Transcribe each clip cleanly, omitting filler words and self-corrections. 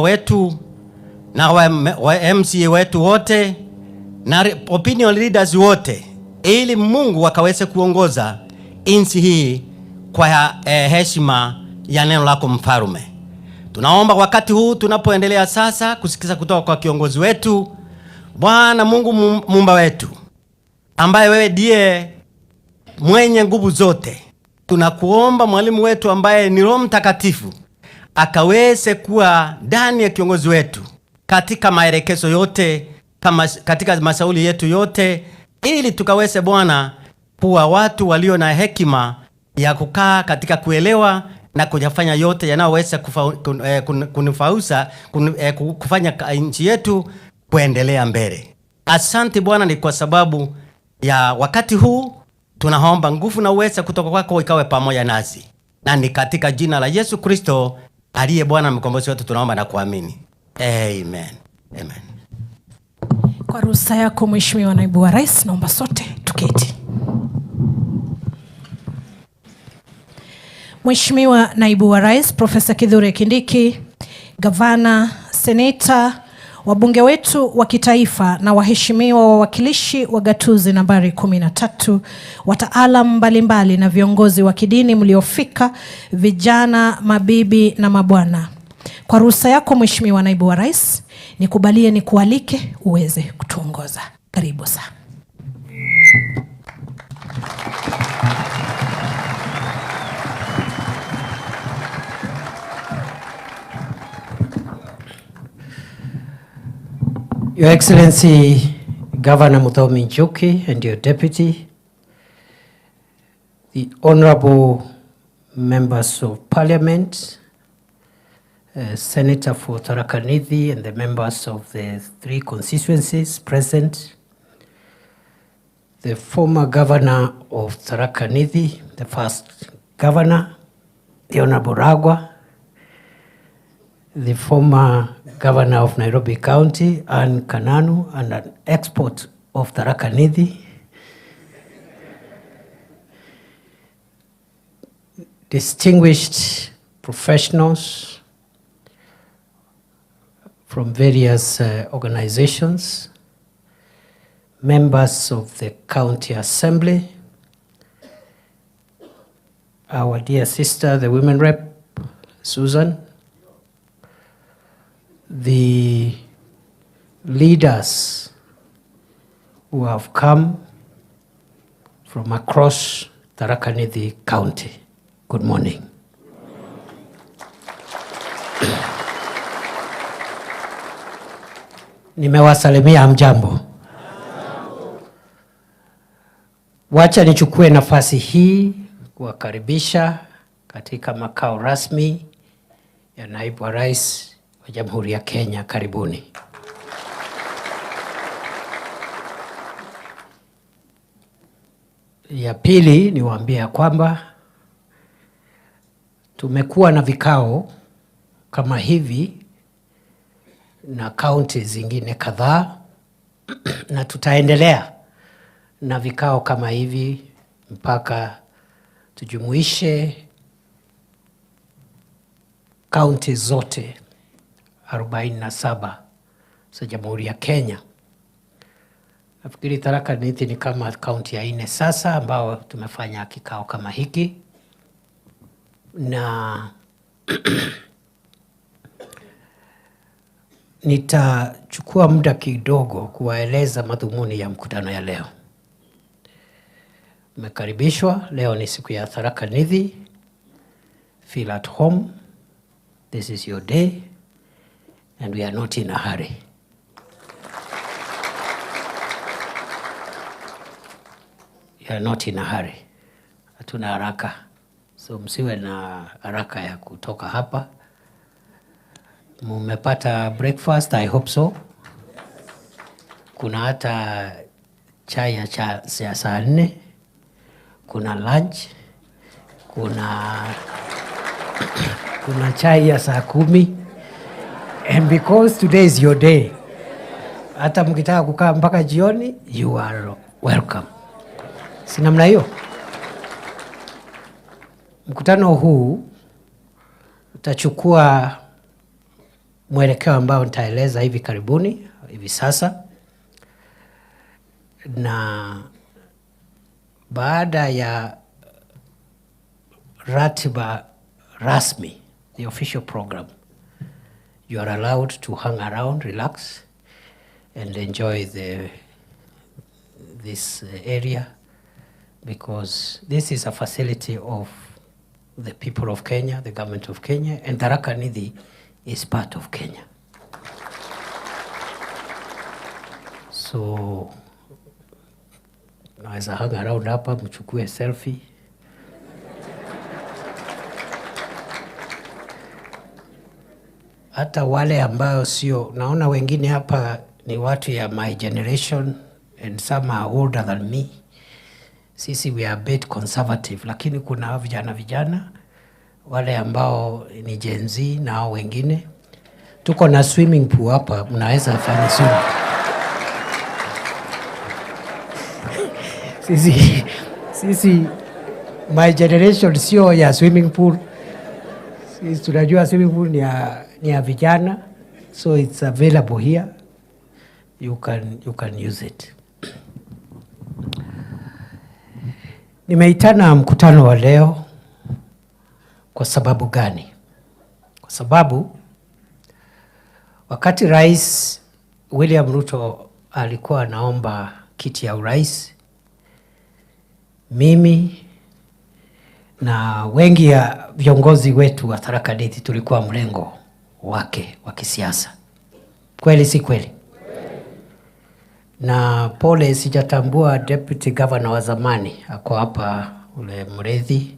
wetu na wa MCA wetu wote na opinion leaders wote, ili Mungu akaweze kuongoza nchi hii kwa heshima ya neno lako mfalme. Tunaomba wakati huu tunapoendelea sasa kusikiza kutoka kwa kiongozi wetu, Bwana Mungu muumba wetu, ambaye wewe ndiye mwenye nguvu zote, tunakuomba mwalimu wetu ambaye ni Roho Mtakatifu akaweze kuwa ndani ya kiongozi wetu katika maelekezo yote, kama katika mashauri yetu yote, ili tukaweze Bwana kuwa watu walio na hekima ya kukaa katika kuelewa na kujafanya yote yanayoweza kunufausa kufanya nchi yetu kuendelea mbele. Asante Bwana, ni kwa sababu ya wakati huu tunaomba nguvu na uweza kutoka kwako ikawe pamoja nasi, na ni katika jina la Yesu Kristo aliye Bwana mkombozi wetu tunaomba na kuamini. Amen. Amen. Kwa ruhusa yako Mheshimiwa Naibu wa Rais, naomba sote tuketi. Mheshimiwa Naibu wa Rais Profesa Kithure Kindiki, Gavana, Seneta, wabunge wetu wa kitaifa na waheshimiwa wawakilishi wa gatuzi nambari 13, wataalam mbalimbali na viongozi wa kidini mliofika, vijana, mabibi na mabwana. Kwa ruhusa yako Mheshimiwa Naibu wa Rais, nikubalie nikualike uweze kutuongoza. Karibu sana. Your Excellency Governor Mutembei and your deputy, the honorable members of Parliament, Senator for Tharaka Nithi and the members of the 3 constituencies present, the former governor of Tharaka Nithi, the first governor, the Honorable Ragwa, the former governor of Nairobi County, Anne Kananu, and an export of Tharaka Nithi, distinguished professionals from various organizations, members of the County Assembly, our dear sister, the Women Rep, Susan, the leaders who have come from across Tharaka Nithi County. Good morning. Nimewasalimia hamjambo. Wacha nichukue nafasi hii kuwakaribisha katika makao rasmi ya Naibu wa Rais wa Jamhuri ya Kenya. Karibuni. Ya pili niwaambie kwamba tumekuwa na vikao kama hivi na kaunti zingine kadhaa na tutaendelea na vikao kama hivi mpaka tujumuishe kaunti zote 47 za Jamhuri ya Kenya. Nafikiri Tharaka Nithi ni kama kaunti ya 4 sasa ambao tumefanya kikao kama hiki, na nitachukua muda kidogo kuwaeleza madhumuni ya mkutano ya leo. Mmekaribishwa. Leo ni siku ya Tharaka Nithi. Feel at home. This is your day and we are not in a hurry. We are not in a hurry. Hatuna haraka. So msiwe na haraka ya kutoka hapa. Mumepata breakfast? I hope so. Kuna hata chai ya saa 4. Kuna lunch. Kuna chai ya saa 10. And because today is your day, hata mkitaka kukaa mpaka jioni, you are welcome. Si namna hiyo? Mkutano huu utachukua mwelekeo ambao nitaeleza hivi karibuni, hivi sasa. Na baada ya ratiba rasmi, the official program, you are allowed to hang around, relax, and enjoy this area, because this is a facility of the people of Kenya, the government of Kenya, and Tharaka Nithi is part of Kenya. So naweza hang around hapa, mchukue selfie. Hata wale ambao sio, naona wengine hapa ni watu ya my generation and some are older than me. Sisi we are a bit conservative, lakini kuna vijana wale ambao ni Gen Z na hao wengine. Tuko na swimming pool hapa, mnaweza fanya swimming. Sisi my generation sio ya swimming pool. Sisi tunajua swimming pool ni ya vijana, so it's available here. You can use it. Nimeitana mkutano wa leo kwa sababu gani? Kwa sababu wakati Rais William Ruto alikuwa anaomba kiti ya urais, mimi na wengi ya viongozi wetu wa Tharaka Nithi tulikuwa mrengo wake wa kisiasa. Kweli si kweli? Na pole, sijatambua deputy governor wa zamani ako hapa, ule Mrethi.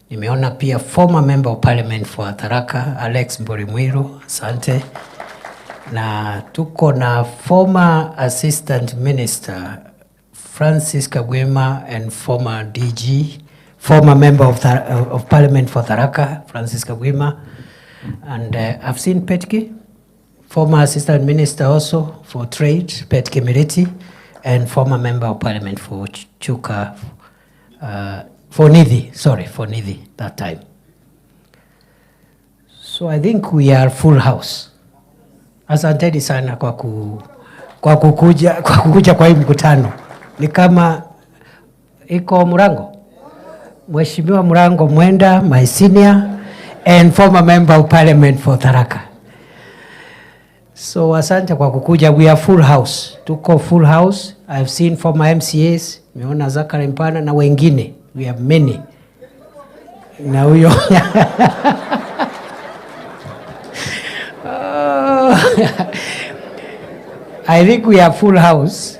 Nimeona pia former member of parliament for Tharaka, Alex Mborimwiru, asante. Na tuko na former assistant minister Francis Kagwema and former DG, former member of parliament for Tharaka, Francis Kagwema. And I've seen Petke, former assistant minister also for trade, Petke Miriti, and former member of parliament for Chuka, for Nithi that time. So I think we are full house. Asanteni sana kwa kukuja kwa hii mkutano. Ni kama iko Murango. Mheshimiwa Murango Mwenda, my senior, and former member of parliament for Tharaka. So asante kwa kukuja. We are full house. Tuko full house. I've seen former MCAs, nimeona Zakari Mpana na wengine. We have many. Na huyo I think we are full house.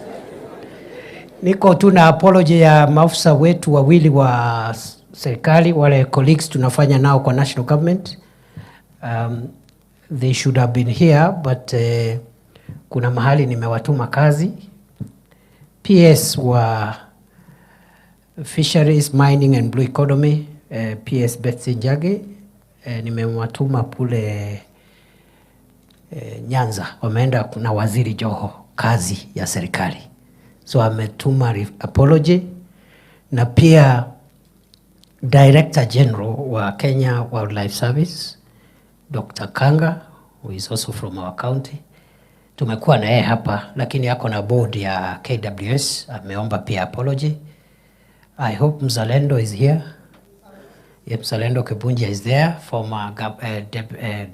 Niko tuna apology ya maafisa wetu wawili wa serikali, wale colleagues tunafanya nao kwa national government. They should have been here, but kuna mahali nimewatuma kazi. PS wa Fisheries, Mining and Blue Economy, PS Betsy Njage, nimewatuma pule Nyanza, wameenda na waziri Joho kazi ya serikali. So ametuma apology. Na pia Director General wa Kenya Wildlife Service, Dr. Kanga, who is also from our county. Tumekuwa na yeye hapa, lakini yako na board ya KWS, ameomba pia apology. I hope Mzalendo is here. Yep, Mzalendo Kebunja is there, former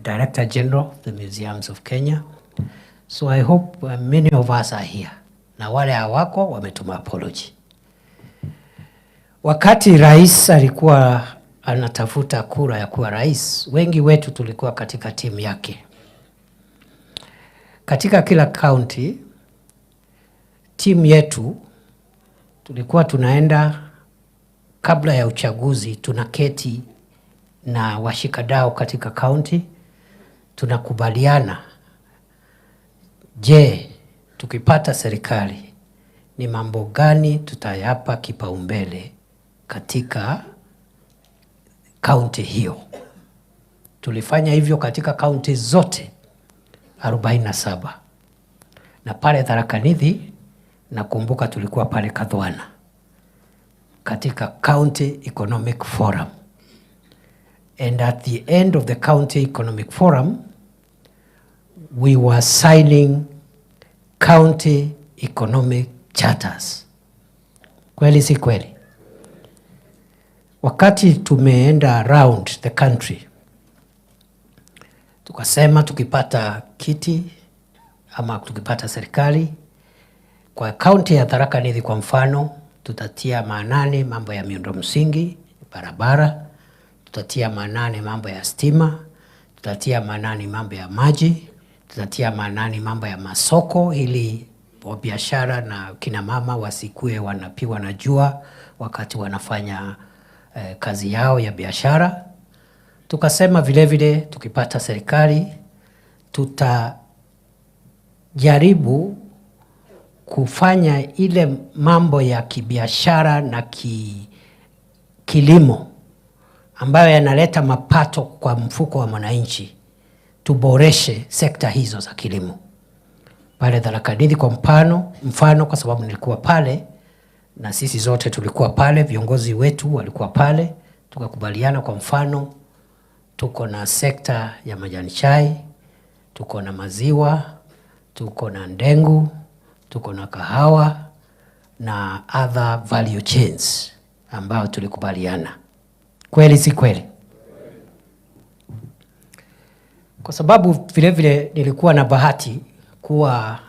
Director General of the Museums of Kenya. So I hope many of us are here. Na wale hawako wametuma apology. Wakati rais alikuwa anatafuta kura ya kuwa rais, wengi wetu tulikuwa katika timu yake. Katika kila county, timu yetu tulikuwa tunaenda kabla ya uchaguzi, tunaketi na washikadau katika county, tunakubaliana, je, tukipata serikali ni mambo gani tutayapa kipaumbele katika county hiyo. Tulifanya hivyo katika county zote 47. Na pale Tharaka Nithi nakumbuka tulikuwa pale Kadhwana katika County Economic Forum. And at the end of the County Economic Forum, we were signing county economic charters. Kweli si kweli? Wakati tumeenda around the country, tukasema tukipata kiti ama tukipata serikali, kwa county ya Tharaka Nithi kwa mfano, tutatia maanani mambo ya miundo msingi, barabara, tutatia maanani mambo ya stima, tutatia maanani mambo ya maji, tutatia maanani mambo ya masoko ili biashara na kina mama wasikue wanapigwa na jua wakati wanafanya kazi yao ya biashara. Tukasema vile vile tukipata serikali tutajaribu kufanya ile mambo ya kibiashara na kilimo ambayo yanaleta mapato kwa mfuko wa mwananchi, tuboreshe sekta hizo za kilimo. Pale Tharaka Nithi kwa mfano kwa sababu nilikuwa pale na sisi zote tulikuwa pale, viongozi wetu walikuwa pale, tukakubaliana kwa mfano tuko na sekta ya majani chai, tuko na maziwa, tuko na ndengu, tuko na kahawa na other value chains ambao tulikubaliana. Kweli si kweli? Kwa sababu vile vile nilikuwa na bahati kuwa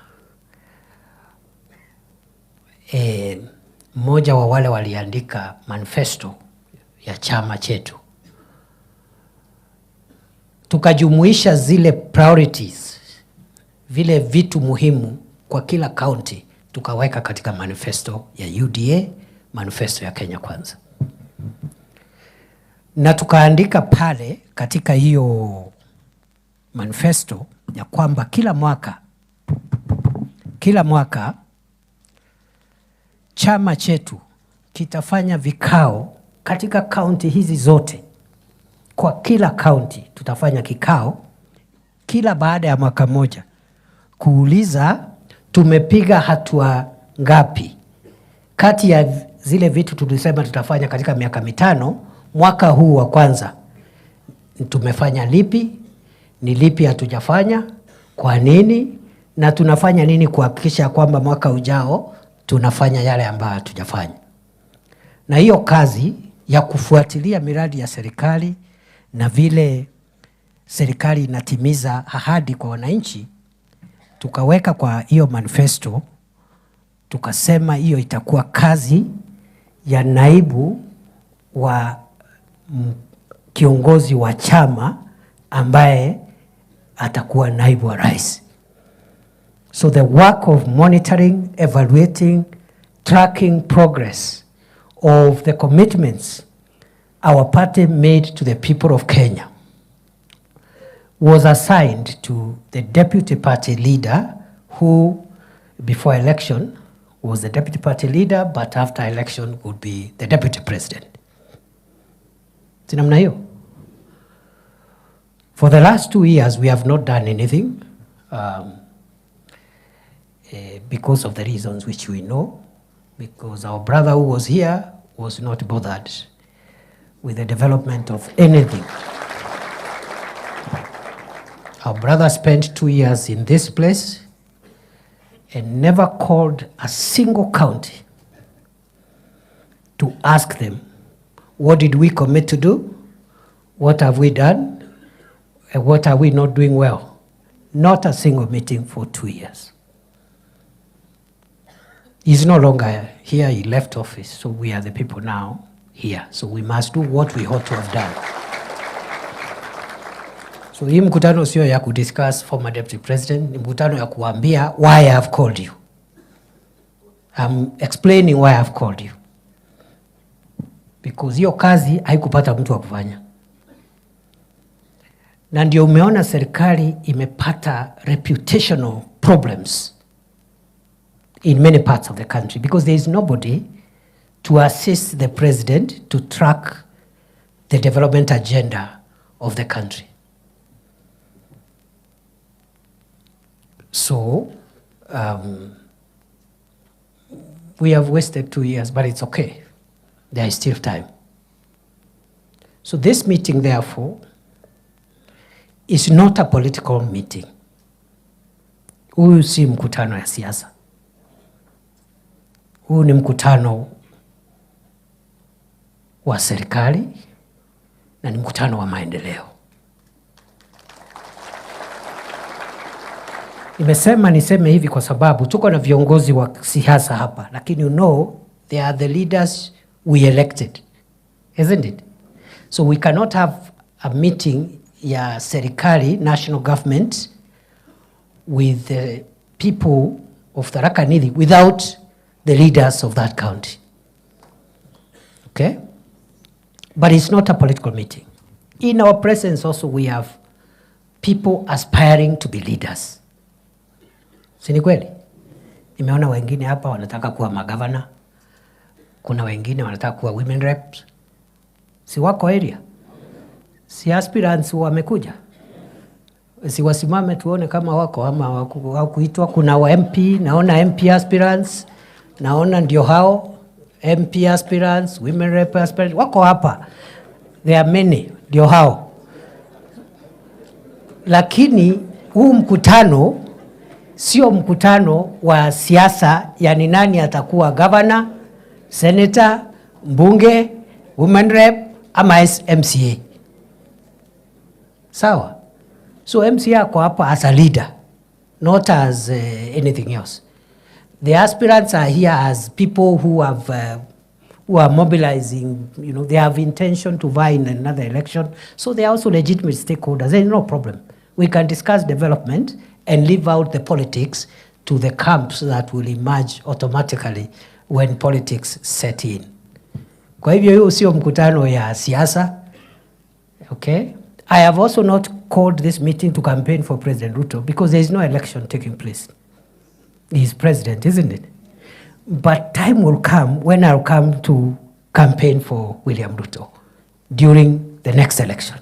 mmoja wa wale waliandika manifesto ya chama chetu. Tukajumuisha zile priorities, vile vitu muhimu kwa kila county, tukaweka katika manifesto ya UDA, manifesto ya Kenya Kwanza. Na tukaandika pale katika hiyo manifesto ya kwamba kila mwaka chama chetu kitafanya vikao katika county hizi zote. Kwa kila county tutafanya kikao kila baada ya mwaka moja kuuliza tumepiga hatua ngapi kati ya zile vitu tulisema tutafanya katika miaka 5. Mwaka huu wa kwanza tumefanya lipi, ni lipi hatujafanya, kwa nini, na tunafanya nini kuhakikisha kwamba mwaka ujao tunafanya yale ambayo hatujafanya. Na hiyo kazi ya kufuatilia miradi ya serikali na vile serikali inatimiza ahadi kwa wananchi, tukaweka kwa hiyo manifesto, tukasema hiyo itakuwa kazi ya naibu wa kiongozi wa chama ambaye atakuwa naibu wa rais. So the work of monitoring, evaluating, tracking progress of the commitments our party made to the people of Kenya was assigned to the deputy party leader, who before election was the deputy party leader, but after election would be the deputy president. Sinamna hiyo? For the last 2 years, we have not done anything because of the reasons which we know, because our brother who was here was not bothered with the development of anything. Our brother spent 2 years in this place and never called a single county to ask them, what did we commit to do? What have we done? And what are we not doing well? Not a single meeting for 2 years. He's no longer here, he left office, so we are the people now here. So we must do what we ought to have done. So hii mkutano sio ya kudiscuss former deputy president, ni mkutano ya kuambia why I have called you. I'm explaining why I have called you. Because hiyo kazi haikupata mtu wa kufanya. Na ndio umeona serikali imepata reputational problems in many parts of the country, because there is nobody to assist the president to track the development agenda of the country. So we have wasted 2 years, but it's okay. There is still time. So this meeting, therefore, is not a political meeting. Huyu si mkutano ya siasa. Huu ni mkutano wa serikali na ni mkutano wa maendeleo. Niseme hivi kwa sababu tuko na viongozi wa siasa hapa, lakini you know they are the leaders we elected, isn't it? So we cannot have a meeting ya serikali, national government, with the people of Tharaka Nithi without the leaders of that county. Okay? But it's not a political meeting. In our presence also we have people aspiring to be leaders. Si ni kweli? Nimeona wengine hapa wanataka kuwa magavana. Kuna wengine wanataka kuwa women reps. Si wako area? Si aspirants wamekuja? Si wasimame tuone kama wako ama wakuitwa. Kuna wa MP, naona MP aspirants, naona ndio hao MP aspirants, women rep aspirants, wako hapa. There are many, ndio hao. Lakini huu mkutano sio mkutano wa siasa, yani nani atakuwa governor, senator, mbunge, women rep ama MCA. Sawa? So MCA ako hapa as a leader, not as anything else. The aspirants are here as people who are mobilizing, you know, they have intention to vie in another election. So they are also legitimate stakeholders. There is no problem. We can discuss development and leave out the politics to the camps that will emerge automatically when politics set in. Kwa hivyo hiyo sio mkutano ya siasa. Okay? I have also not called this meeting to campaign for President Ruto because there is no election taking place. He is president, isn't it? But time will come when I'll come to campaign for William Ruto during the next election.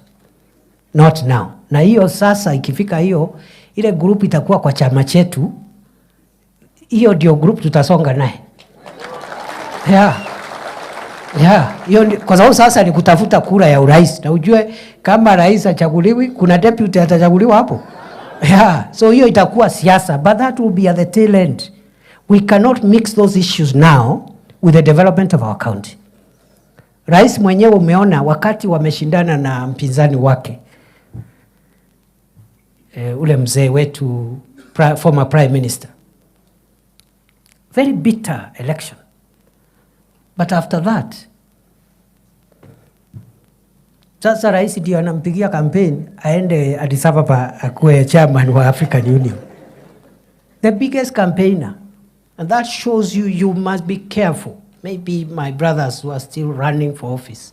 Not now. Na hiyo sasa ikifika hiyo, ile group itakuwa kwa chama chetu, hiyo ndio group tutasonga naye. Hiyo kwa sababu sasa ni kutafuta kura ya urais. Na ujue kama rais achaguliwi, kuna deputy atachaguliwa hapo. So hiyo itakuwa siasa, but that will be at the tail end. We cannot mix those issues now with the development of our county. Rais mwenyewe umeona wakati wameshindana na mpinzani wake, ule mzee wetu, former prime minister. Very bitter election. But after that, sasa rais ndio anampigia campaign aende Addis Ababa akuwe chairman wa African Union. The biggest campaigner. And that shows you must be careful. Maybe my brothers who are still running for office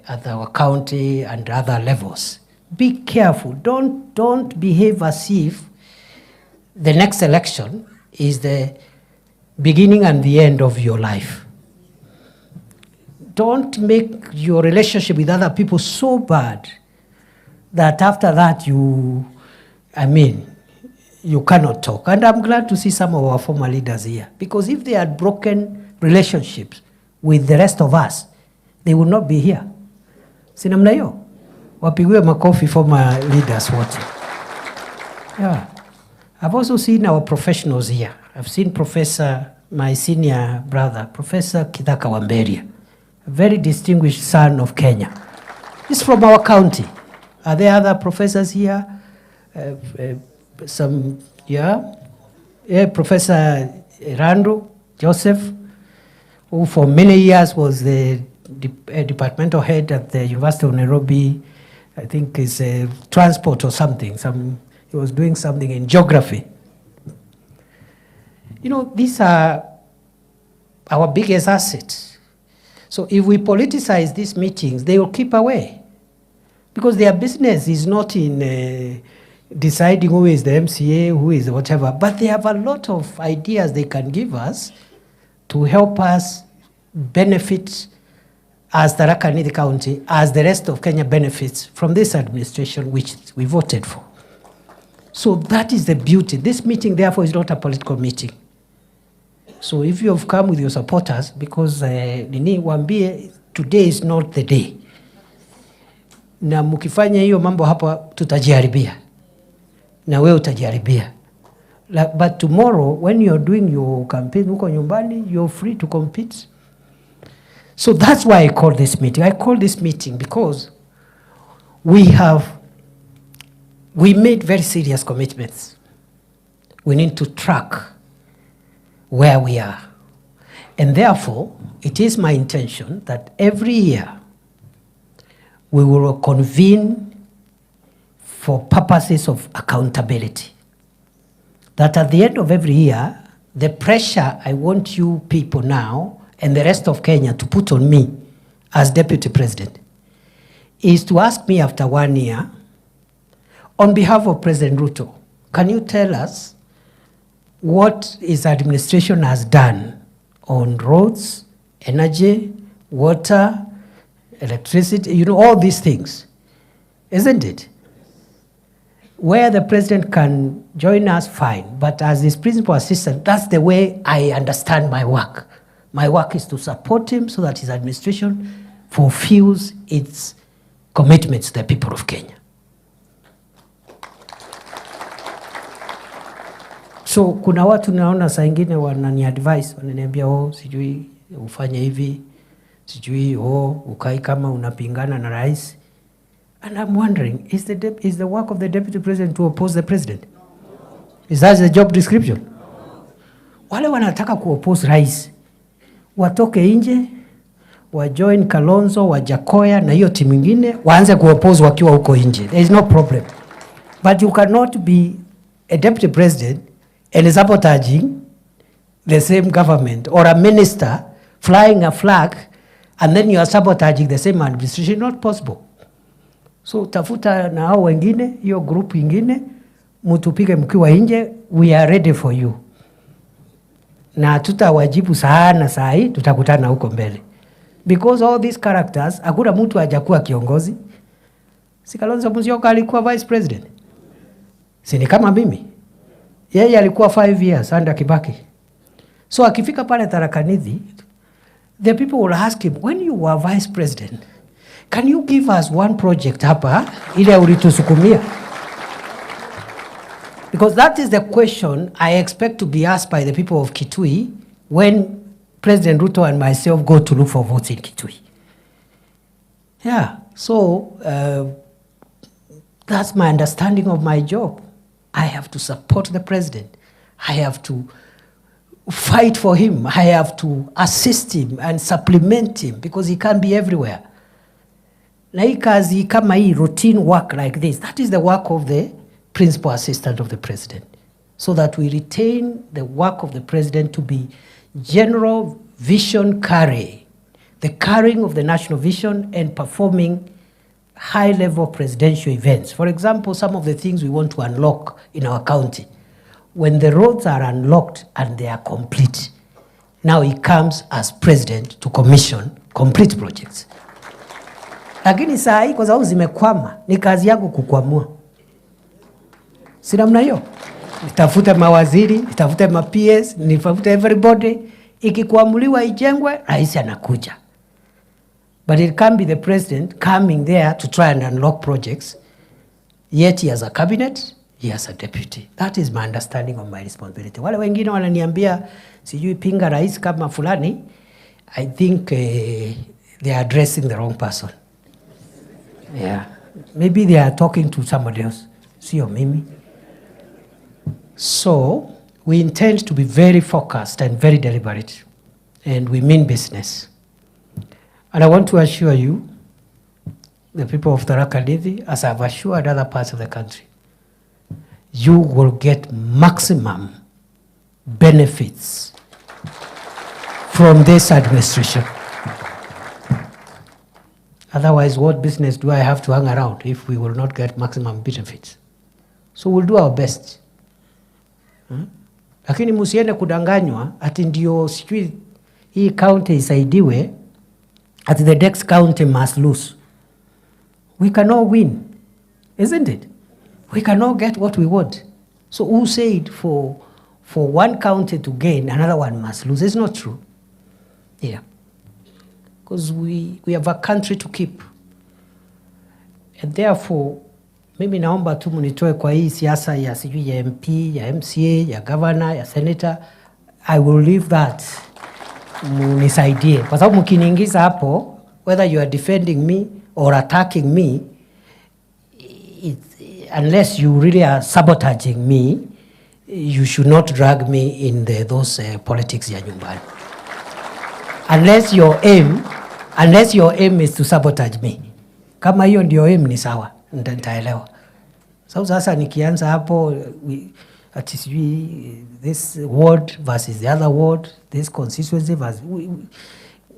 at our county and other levels. Be careful. Don't behave as if the next election is the beginning and the end of your life. Don't make your relationship with other people so bad that after that you cannot talk. And I'm glad to see some of our former leaders here. Because if they had broken relationships with the rest of us, they would not be here. Sinamna hiyo? Wapigiwe makofi former leaders wote. Yeah. I've also seen our professionals here. I've seen my senior brother, Professor Kindiki Consultative, a very distinguished son of Kenya. He's from our county. Are there other professors here? Professor Randu Joseph, who for many years was the departmental head at the University of Nairobi. I think is transport or something. He was doing something in geography. You know, these are our biggest assets. So if we politicize these meetings, they will keep away. Because their business is not in deciding who is the MCA, who is whatever, but they have a lot of ideas they can give us to help us benefit as Tharaka Nithi County, as the rest of Kenya benefits from this administration which we voted for. So that is the beauty. This meeting, therefore, is not a political meeting. So if you have come with your supporters, because wambie, today is not the day. Na mukifanya hiyo mambo hapa tutajiharibia. Na wewe utajiharibia. But tomorrow, when you're doing your campaign, uko nyumbani, you're free to compete. So that's why I call this meeting. I call this meeting because we made very serious commitments. We need to track where we are. And therefore, it is my intention that every year we will convene for purposes of accountability. That at the end of every year, the pressure I want you people now and the rest of Kenya to put on me as Deputy President is to ask me after 1 year, on behalf of President Ruto, can you tell us what his administration has done on roads, energy, water, electricity, you know, all these things, isn't it? Where the president can join us, fine. But as his principal assistant, that's the way I understand my work. My work is to support him so that his administration fulfills its commitments to the people of Kenya. So kuna watu naona saa ingine wanani advice, wananiambia sijui ufanye hivi, sijui ukai kama unapingana na rais. And I'm wondering, is the work of the deputy president to oppose the president? Is that the job description? Wale wanataka kuoppose rais, watoke nje, wajoin Kalonzo, Wajakoya na hiyo timu ingine, waanze kuoppose wakiwa huko nje. There is no problem. But you cannot be a deputy president and sabotaging the same government, or a minister flying a flag and then you are sabotaging the same administration. Not possible. So tafuta na hao wengine, hiyo group ingine, mutupige mkiwa nje, we are ready for you. Na tutawajibu sana saa hii, tutakutana huko mbele. Because all these characters, hakuna mtu hajakuwa kiongozi. Si Kalonzo Musyoka alikuwa vice president? Si ni kama mimi? Yeye alikuwa 5 years under Kibaki. So akifika pale Tharaka Nithi, the people will ask him, when you were vice president, can you give us one project hapa ile ulitusukumia? Because that is the question I expect to be asked by the people of Kitui when President Ruto and myself go to look for votes in Kitui. Yeah, so that's my understanding of my job. I have to support the president. I have to fight for him. I have to assist him and supplement him because he can't be everywhere. Na hii kazi kama hii routine work like this, that is the work of the principal assistant of the president, so that we retain the work of the president to be general vision carrying, the carrying of the national vision and performing high-level presidential events. For example, some of the things we want to unlock in our county. When the roads are unlocked and they are complete, now he comes as president to commission complete projects. Lakini saa hii kwa sababu zimekwama, ni kazi yangu kukwamua. Si namna hiyo? Nitafute mawaziri, nitafute ma-PS, nitafute everybody. Ikikuamuliwa ijengwe, rais anakuja. But it can't be the president coming there to try and unlock projects. Yet he has a cabinet, he has a deputy. That is my understanding of my responsibility. Wale wengine wananiambia sijui pinga rais kama fulani, I think they are addressing the wrong person. Yeah, maybe they are talking to somebody else. Sio mimi. So we intend to be very focused and very deliberate, and we mean business. And I want to assure you, the people of Tharaka Nithi, as I've assured other parts of the country, you will get maximum benefits from this administration. Otherwise, what business do I have to hang around if we will not get maximum benefits? So we'll do our best. Lakini musiende kudanganywa ati ndio sijui hii county isaidiwe, ati the next county must lose. We cannot win, isn't it? We cannot get what we want. So who said for one county to gain, another one must lose? It's not true. Yeah. Because we have a country to keep. And therefore, Mimi naomba tu mnitoe kwa hii siasa ya sijui ya MP, ya MCA, ya governor, ya senator. I will leave that. Munisaidie. Kwa sababu mkiniingiza hapo, whether you are defending me or attacking me, unless you really are sabotaging me, you should not drag me in those politics ya nyumbani. Unless your aim is to sabotage me. Kama hiyo ndio aim ni sawa, nitaelewa. So sasa nikianza hapo ati sijui this ward versus the other ward, this constituency versus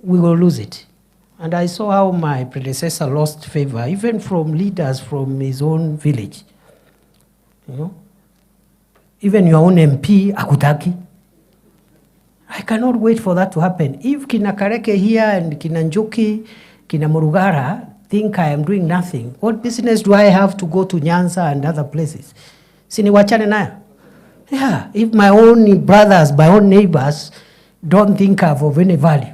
we will lose it. And I saw how my predecessor lost favor even from leaders from his own village. You know? Even your own MP akutaki. I cannot wait for that to happen. If kina Kareke here and kina Njoki, kina Murugara think I am doing nothing, what business do I have to go to Nyanza and other places? Sini wachane nayo. Yeah, if my own brothers, my own neighbors don't think of any value.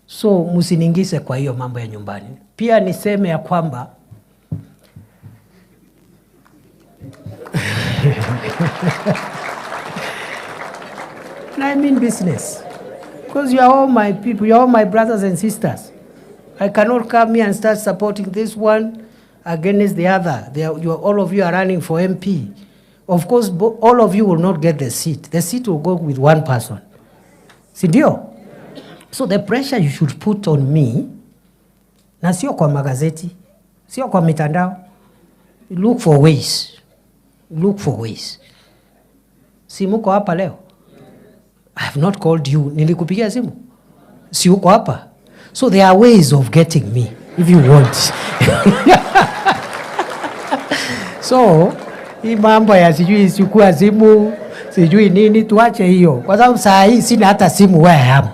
So musiningise kwa hiyo mambo ya nyumbani. Pia niseme ya kwamba and I mean business. Because you are all my people, you are all my brothers and sisters. I cannot come here and start supporting this one against the other. All of you are running for MP. Of course, all of you will not get the seat. The seat will go with one person. Sindio? So the pressure you should put on me, na sio kwa magazeti, sio kwa mitandao, look for ways. Look for ways. Si muko hapa leo? I have not called you. Nilikupigia simu? Si uko hapa? So there are ways of getting me, if you want. So, hii mambo ya sijui sikuwa simu, sijui nini, tuache hiyo. Kwa sababu saa hii sina hata simu where I am.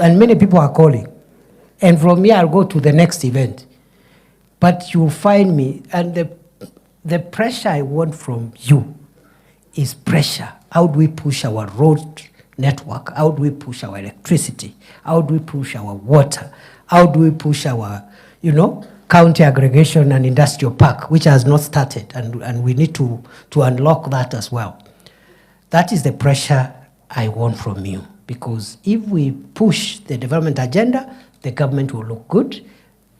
And many people are calling. And from here I'll go to the next event. But you'll find me, and the pressure I want from you is pressure. How do we push our road network? How do we push our electricity? How do we push our water? How do we push our, county aggregation and industrial park, which has not started, and we need to unlock that as well. That is the pressure I want from you, because if we push the development agenda, the government will look good,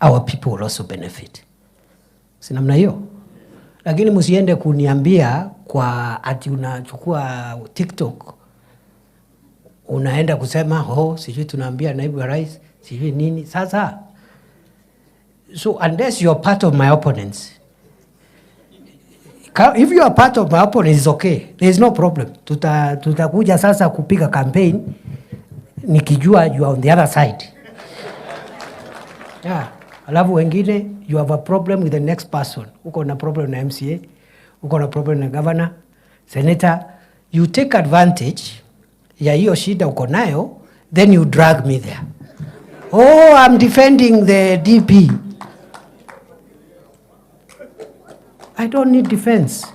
our people will also benefit. Sinamna hiyo? Lakini musiende kuniambia kwa ati unachukua TikTok, unaenda kusema, sijui tunaambia naibu wa rais, sijui nini. Sasa, so unless you're part of my opponents, if you are part of my opponents, it's okay. There is no problem. Tutakuja sasa kupiga campaign, nikijua you are on the other side. Yeah. Alafu wengine, you have a problem with the next person. Uko na problem na MCA, uko na problem na governor, senator. You take advantage ya hiyo shida uko nayo, then you drag me there. I'm defending the DP. I don't need defense.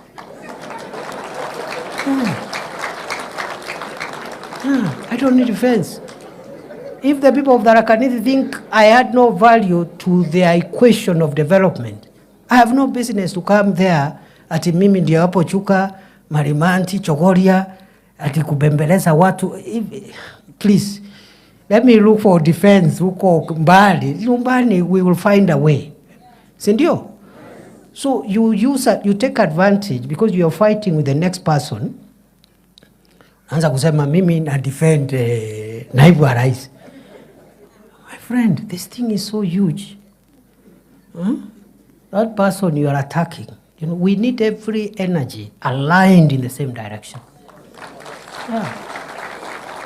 I don't need defense. If the people of Tharaka Nithi think I add no value to their equation of development, I have no business to come there ati mimi ndio hapo Chuka, Marimanti, Chogoria, ati kubembeleza watu. Please, let me look for defense huko mbali. Nyumbani we will find a way. Sindio? So you take advantage because you are fighting with the next person. Anza kusema mimi na defend naibu wa rais. My friend, this thing is so huge. That person you are attacking, we need every energy aligned in the same direction. Yeah.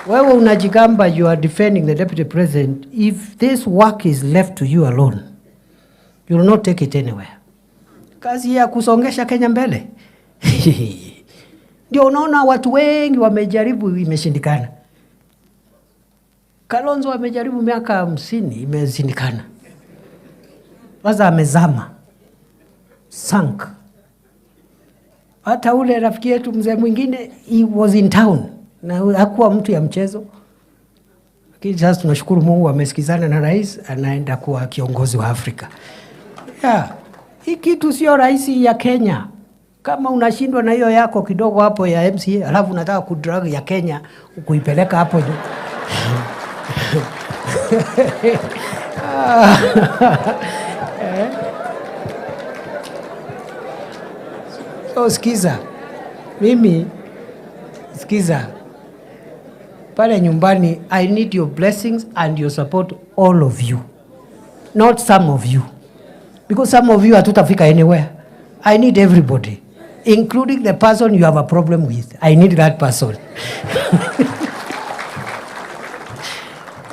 Wewe unajigamba you are defending the deputy president. If this work is left to you alone, you will not take it anywhere. Kazi ya kusongesha Kenya mbele. Ndio unaona watu wengi wamejaribu, imeshindikana. Kalonzo wamejaribu miaka 50, imeshindikana. Sasa amezama. Sank. Hata ule rafiki yetu mzee mwingine, he was in town. Na hakuwa mtu ya mchezo. Lakini sasa tunashukuru Mungu amesikizana na rais, anaenda kuwa kiongozi wa Afrika. Yeah. Hii kitu sio rahisi ya Kenya. Kama unashindwa na hiyo yako kidogo hapo ya MCA, alafu unataka kudrag ya Kenya kuipeleka hapo juu. So sikiza, sikiza, pale nyumbani, I need your blessings and your support, all of you, not some of you, because some of you hatutafika anywhere. I need everybody, including the person you have a problem with. I need that person.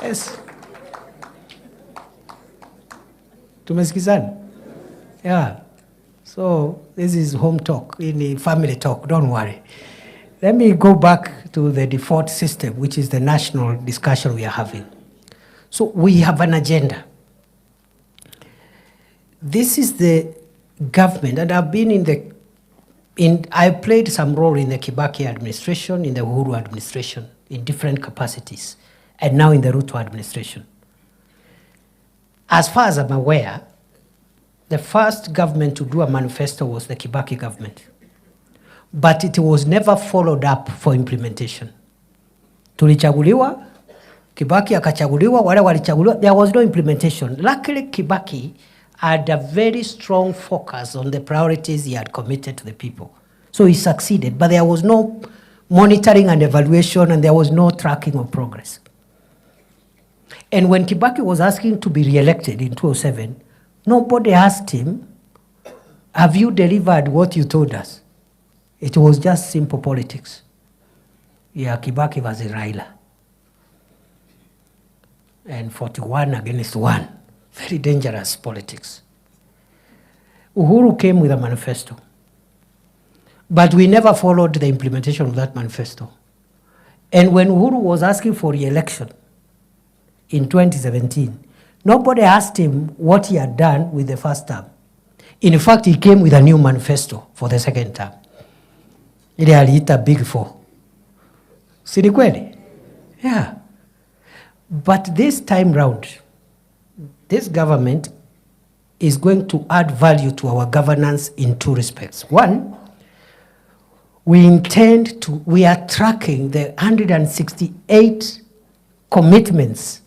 Yes. Tumesikizana? Yeah. So this is home talk, in the family talk, don't worry. Let me go back to the default system, which is the national discussion we are having. So we have an agenda. This is the government, and I've been I played some role in the Kibaki administration, in the Uhuru administration, in different capacities, and now in the Ruto administration. As far as I'm aware, the first government to do a manifesto was the Kibaki government. But it was never followed up for implementation. Tulichaguliwa, Kibaki akachaguliwa, wale walichaguliwa, there was no implementation. Luckily, Kibaki had a very strong focus on the priorities he had committed to the people. So he succeeded, but there was no monitoring and evaluation, and there was no tracking of progress. And when Kibaki was asking to be re-elected in 2007, nobody asked him, have you delivered what you told us? It was just simple politics. Yeah, Kibaki was a raila. And 41 against 1. Very dangerous politics. Uhuru came with a manifesto. But we never followed the implementation of that manifesto. And when Uhuru was asking for re-election in 2017, nobody asked him what he had done with the first term. In fact, he came with a new manifesto for the second term. Ile aliita Big Four. Si ni kweli? Yeah. But this time round, this government is going to add value to our governance in two respects. One, we are tracking the 168 commitments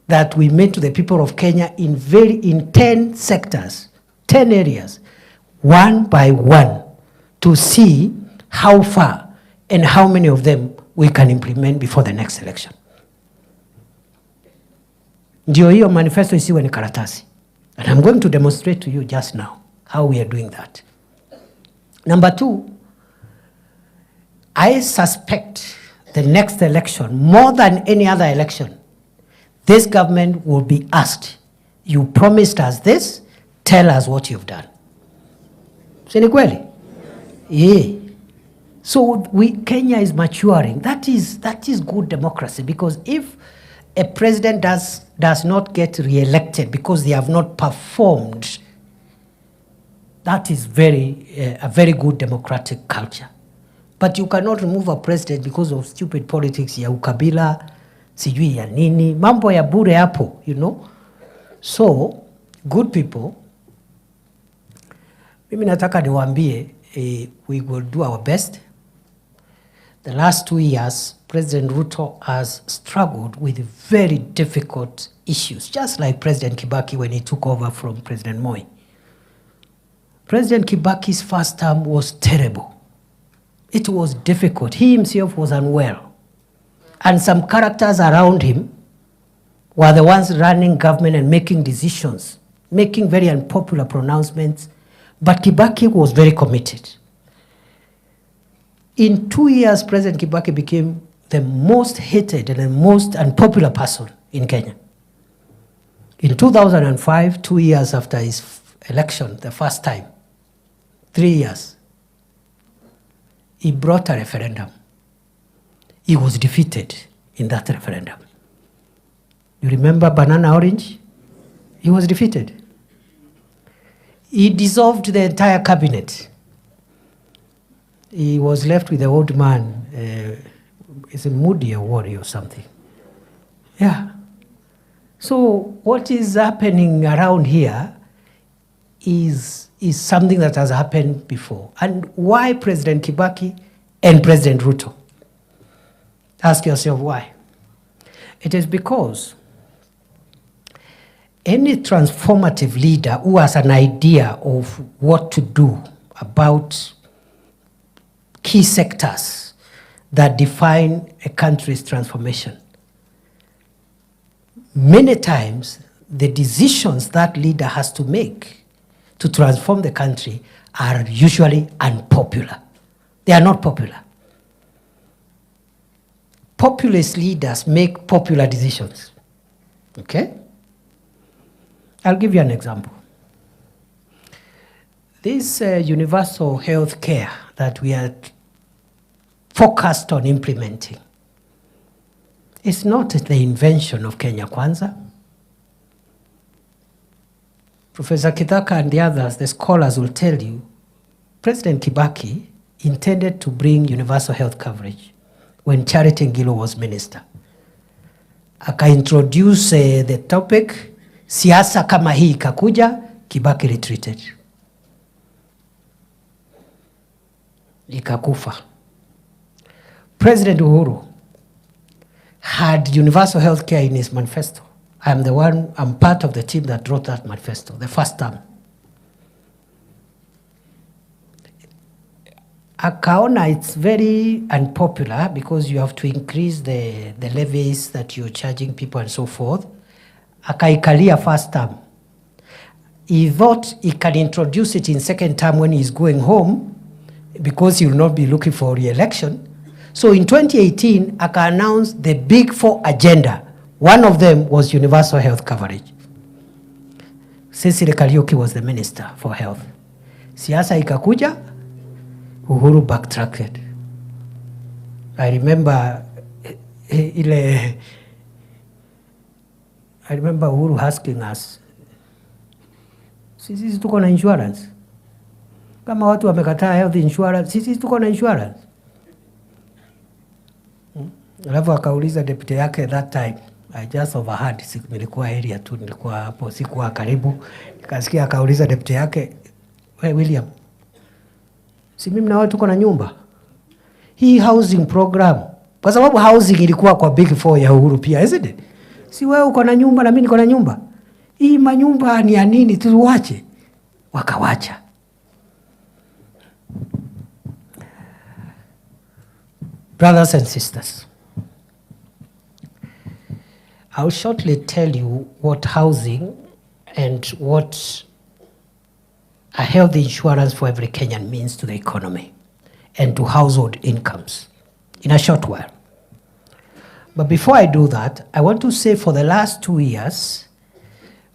that we made to the people of Kenya in 10 sectors, 10 areas, one by one, to see how far and how many of them we can implement before the next election. Ndio hiyo manifesto isiwe ni karatasi. And I'm going to demonstrate to you just now how we are doing that. Number two, I suspect the next election, more than any other election, this government will be asked, you promised us this, tell us what you've done. Si ni kweli? Yeah. So Kenya is maturing. That is good democracy, because if a president does not get re-elected because they have not performed, that is a very good democratic culture. But you cannot remove a president because of stupid politics ya ukabila, sijui ya nini, mambo ya bure hapo, you know. So, good people, mimi nataka niwaambie, we will do our best. The last 2 years, President Ruto has struggled with very difficult issues, just like President Kibaki when he took over from President Moi. President Kibaki's first term was terrible. It was difficult. He himself was unwell. And some characters around him were the ones running government and making decisions, making very unpopular pronouncements. But Kibaki was very committed. In 2 years, President Kibaki became the most hated and the most unpopular person in Kenya. In 2005, 2 years after his election, the first time, 3 years, he brought a referendum. He was defeated in that referendum. You remember Banana Orange? He was defeated. He dissolved the entire cabinet. He was left with the old man, is a Moody Award or something. Yeah. So what is happening around here is is something that has happened before. And why President Kibaki and President Ruto? Ask yourself why. It is because any transformative leader who has an idea of what to do about key sectors that define a country's transformation, many times the decisions that leader has to make to transform the country are usually unpopular. They are not popular. Populist leaders make popular decisions. Okay? I'll give you an example. This universal health care that we are focused on implementing is not the invention of Kenya Kwanza. Professor Kithaka and the others, the scholars, will tell you, President Kibaki intended to bring universal health coverage when Charity Ngilu was minister. Aka-introduce the topic, siasa kama hii ikakuja, Kibaki retreated. Ikakufa. President Uhuru had universal health care in his manifesto. I'm part of the team that wrote that manifesto, the first term. Akaona it's very unpopular because you have to increase the levies that you're charging people and so forth. Akaikalia first term. He thought he can introduce it in second term when he's going home because he will not be looking for re-election. So in 2018, Aka announced the big 4 agenda. One of them was universal health coverage. Cecily Kariuki was the minister for health. Siasa ikakuja, Uhuru backtracked. I remember Uhuru asking us, sisi tuko na insurance? Kama watu wamekataa health insurance, sisi tuko na insurance? Alafu akauliza deputy yake that time. I just overheard, nilikuwa area tu, nilikuwa hapo, sikuwa karibu. Nikasikia akauliza deputy yake, "Wewe William, si mimi na watu tuko na nyumba? Hii housing program." Kwa sababu housing ilikuwa kwa big 4 ya Uhuru pia, isn't it? Si wewe uko na nyumba na mimi niko na nyumba. Hii manyumba ni ya nini, tuwache? Wakawacha. Brothers and sisters, I'll shortly tell you what housing and what a health insurance for every Kenyan means to the economy and to household incomes in a short while. But before I do that, I want to say for the last 2 years,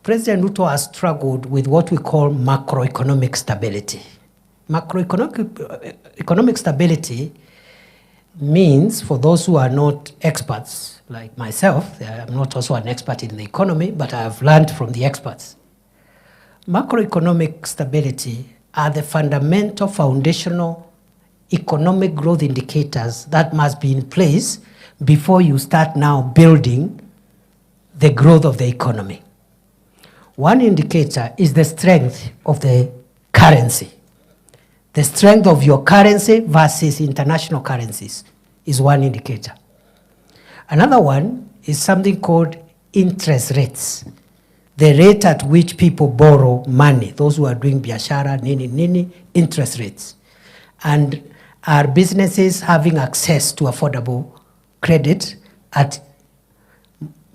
President Ruto has struggled with what we call macroeconomic stability. Macroeconomic stability means, for those who are not experts like myself, I'm not also an expert in the economy, but I have learned from the experts. Macroeconomic stability are the fundamental foundational economic growth indicators that must be in place before you start now building the growth of the economy. One indicator is the strength of the currency. The strength of your currency versus international currencies is one indicator. Another one is something called interest rates. The rate at which people borrow money, those who are doing biashara, nini, interest rates. And are businesses having access to affordable credit at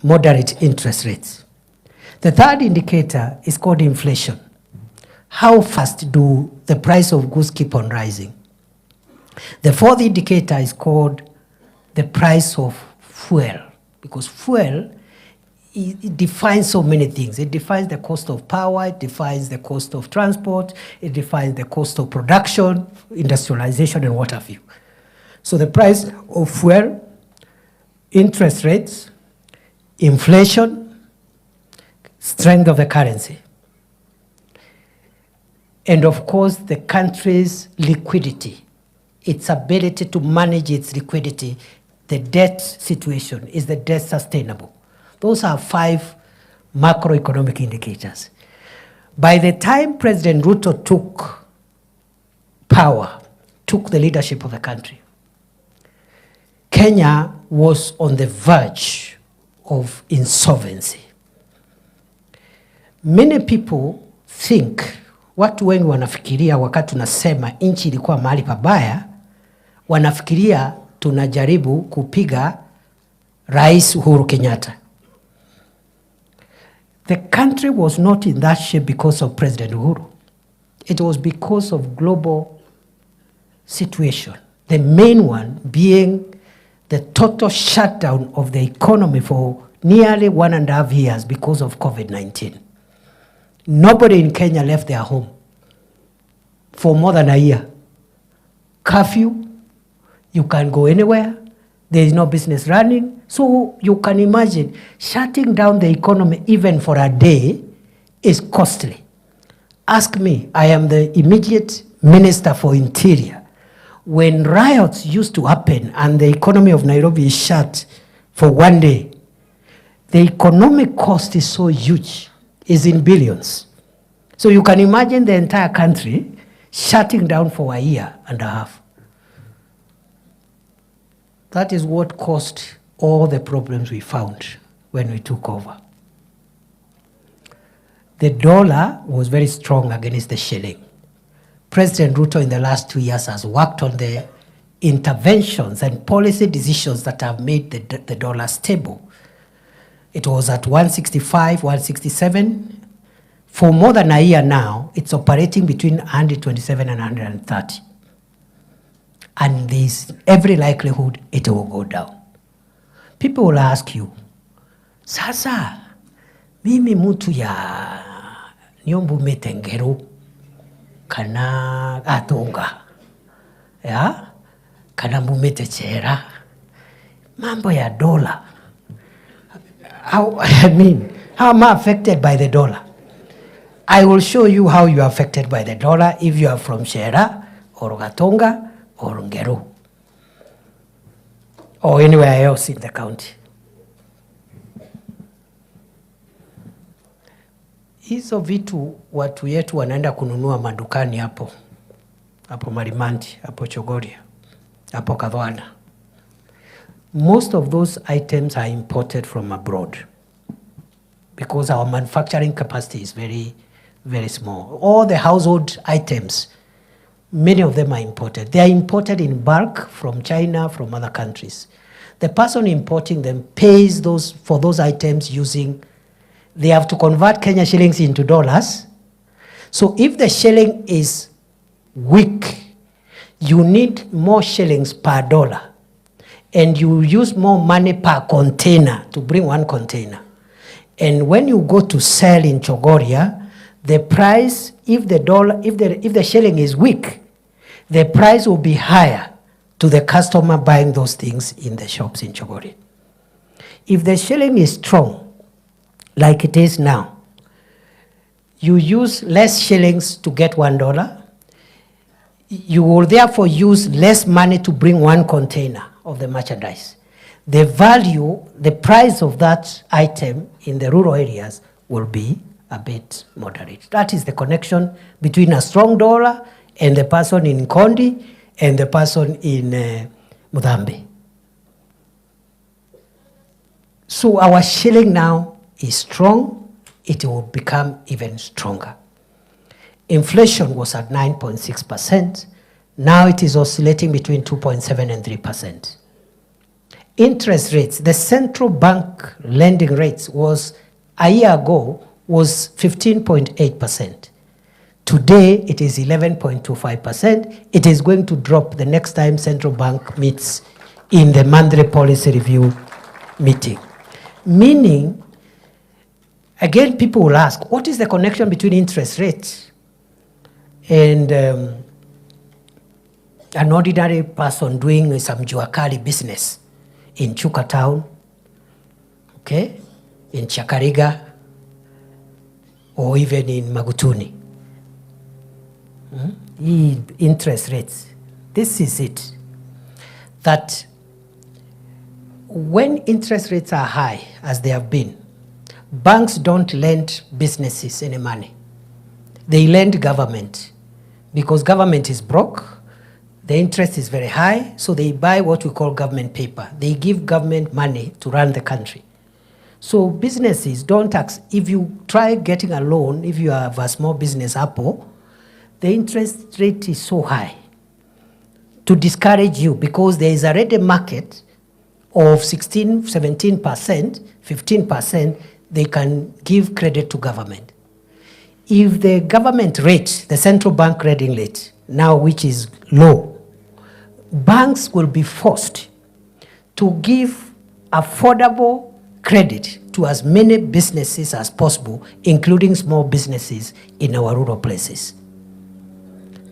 moderate interest rates? The third indicator is called inflation. How fast do the price of goods keep on rising? The fourth indicator is called the price of fuel, because fuel, it defines so many things. It defines the cost of power, it defines the cost of transport, it defines the cost of production, industrialization, and what have you. So the price of fuel, interest rates, inflation, strength of the currency, and of course the country's liquidity, its ability to manage its liquidity. The debt situation, is the debt sustainable? Those are 5 macroeconomic indicators. By the time President Ruto took power, took the leadership of the country, Kenya was on the verge of insolvency. Many people think, watu wengi wanafikiria wakati tunasema nchi ilikuwa mahali pabaya, wanafikiria tunajaribu kupiga Rais Uhuru Kenyatta. The country was not in that shape because of President Uhuru. It was because of global situation. The main one being the total shutdown of the economy for nearly 1.5 years because of COVID-19. Nobody in Kenya left their home for more than a year. Curfew, you can't go anywhere. There is no business running. So you can imagine shutting down the economy even for a day is costly. Ask me, I am the immediate Minister for Interior. When riots used to happen and the economy of Nairobi is shut for one day, the economic cost is so huge, is in billions. So you can imagine the entire country shutting down for 1.5 years. That is what caused all the problems we found when we took over. The dollar was very strong against the shilling. President Ruto in the last 2 years has worked on the interventions and policy decisions that have made the dollar stable. It was at 165, 167. For more than a year now, it's operating between 127 and 130. And there's every likelihood it will go down. People will ask you, sasa, mimi mutu ya nyombu metengero kana atonga, ya? Kana mumete chera, mambo ya dollar. How am I affected by the dollar? I will show you how you are affected by the dollar if you are from Shera or Gatonga or Ngeru or anywhere else in the county. Hizo vitu watu yetu wanaenda kununua madukani hapo Marimanti, hapo Chogoria, hapo Kadhwana. Most of those items are imported from abroad because our manufacturing capacity is very, very small. All the household items, many of them are imported. They are imported in bulk from China, from other countries. The person importing them pays for those items using, they have to convert Kenya shillings into dollars. So if the shilling is weak, you need more shillings per dollar. And you use more money per container to bring one container. And when you go to sell in Chogoria, the price, if the shilling is weak, the price will be higher to the customer buying those things in the shops in Chogoria. If the shilling is strong, like it is now, you use less shillings to get $1. You will therefore use less money to bring one container of the merchandise. The value, the price of that item in the rural areas will be a bit moderate. That is the connection between a strong dollar and the person in Kondi and the person in Mutembei. So our shilling now is strong. It will become even stronger. Inflation was at 9.6%. Now it is oscillating between 2.7 and 3%. Interest rates, the central bank lending rates was, a year ago, was 15.8%. Today, it is 11.25%. It is going to drop the next time central bank meets in the monthly policy review meeting. Meaning, again, people will ask, what is the connection between interest rates and an ordinary person doing some juakali business in Chuka town, okay, in Chakariga, or even in Magutuni? Interest rates. This is it. That when interest rates are high, as they have been, banks don't lend businesses any money. they lend government because government is broke, the interest is very high, so they buy what we call government paper. They give government money to run the country. So businesses don't tax. If you try getting a loan, if you have a small business, Apple, the interest rate is so high to discourage you because there is already a market of 16, 17%, 15%, they can give credit to government. If the government rate, the central bank rating rate, now which is low, banks will be forced to give affordable credit to as many businesses as possible, including small businesses in our rural places.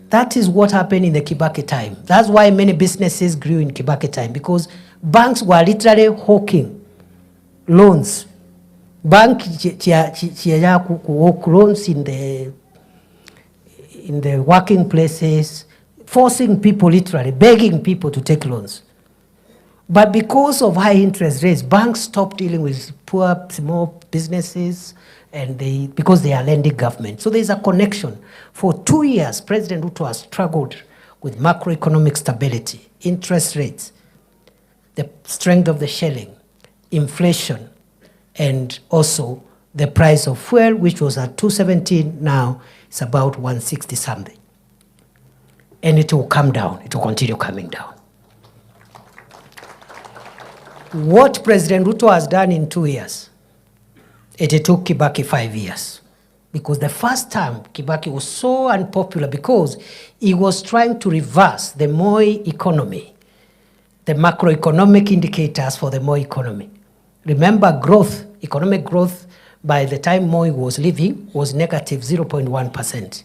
That is what happened in the Kibaki time. That's why many businesses grew in Kibaki time, because banks were literally hawking loans. Bank loans in the working places, forcing people, literally begging people to take loans. But because of high interest rates, banks stopped dealing with poor small businesses, and because they are lending government. So there's a connection. For 2 years, President Ruto has struggled with macroeconomic stability, interest rates, the strength of the shilling, inflation, and also the price of fuel, which was at 217, now it's about 160 something. And it will come down, it will continue coming down. What President Ruto has done in 2 years, it took Kibaki 5 years. Because the first time Kibaki was so unpopular because he was trying to reverse the Moi economy, the macroeconomic indicators for the Moi economy. Remember, growth, economic growth, by the time Moi was leaving, was negative 0.1%.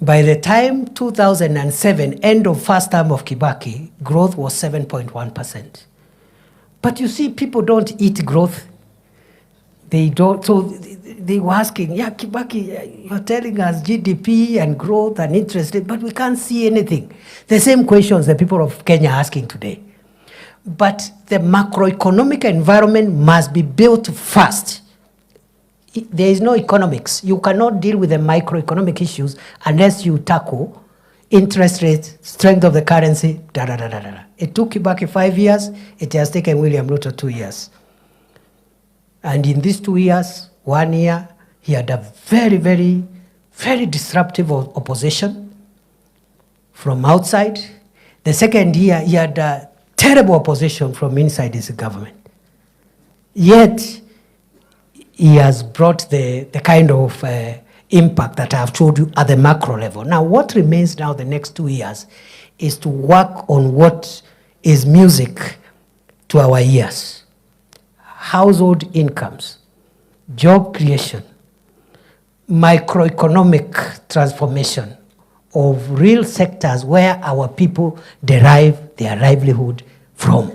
By the time 2007, end of first term of Kibaki, growth was 7.1%. But you see, people don't eat growth. They don't, so they were asking, yeah, Kibaki, you're telling us GDP and growth and interest rate, but we can't see anything. The same questions the people of Kenya are asking today. But the macroeconomic environment must be built first. There is no economics. You cannot deal with the microeconomic issues unless you tackle interest rates, strength of the currency, da da da da da. It took Kibaki 5 years. It has taken William Ruto 2 years. And in these 2 years, 1 year, he had a very, very, very disruptive opposition from outside. The second year, he had a terrible opposition from inside his government. Yet, he has brought the kind of impact that I have told you at the macro level. Now, what remains now the next 2 years is to work on what is music to our ears. Household incomes, job creation, microeconomic transformation of real sectors where our people derive their livelihood from.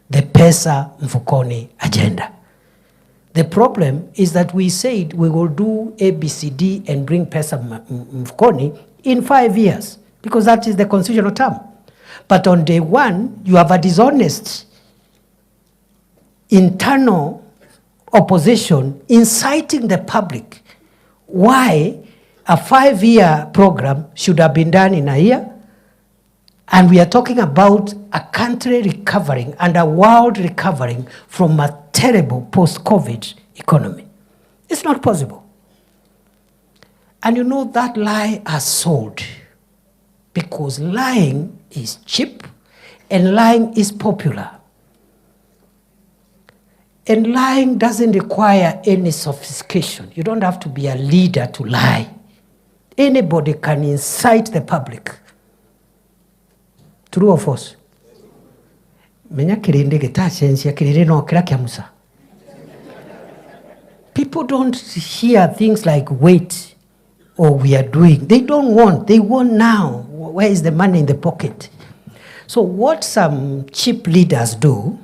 The Pesa Mfukoni agenda. The problem is that we said we will do ABCD and bring Pesa Mfukoni in 5 years, because that is the constitutional term. But on day one, you have a dishonest internal opposition inciting the public why a 5-year program should have been done in a year. And we are talking about a country recovering and a world recovering from a terrible post-COVID economy. It's not possible. And you know that lie has sold, because lying is cheap and lying is popular. And lying doesn't require any sophistication. You don't have to be a leader to lie. Anybody can incite the public. True or false? People don't hear things like wait or we are doing. They don't want. They want now. Where is the money in the pocket? So what some cheap leaders do,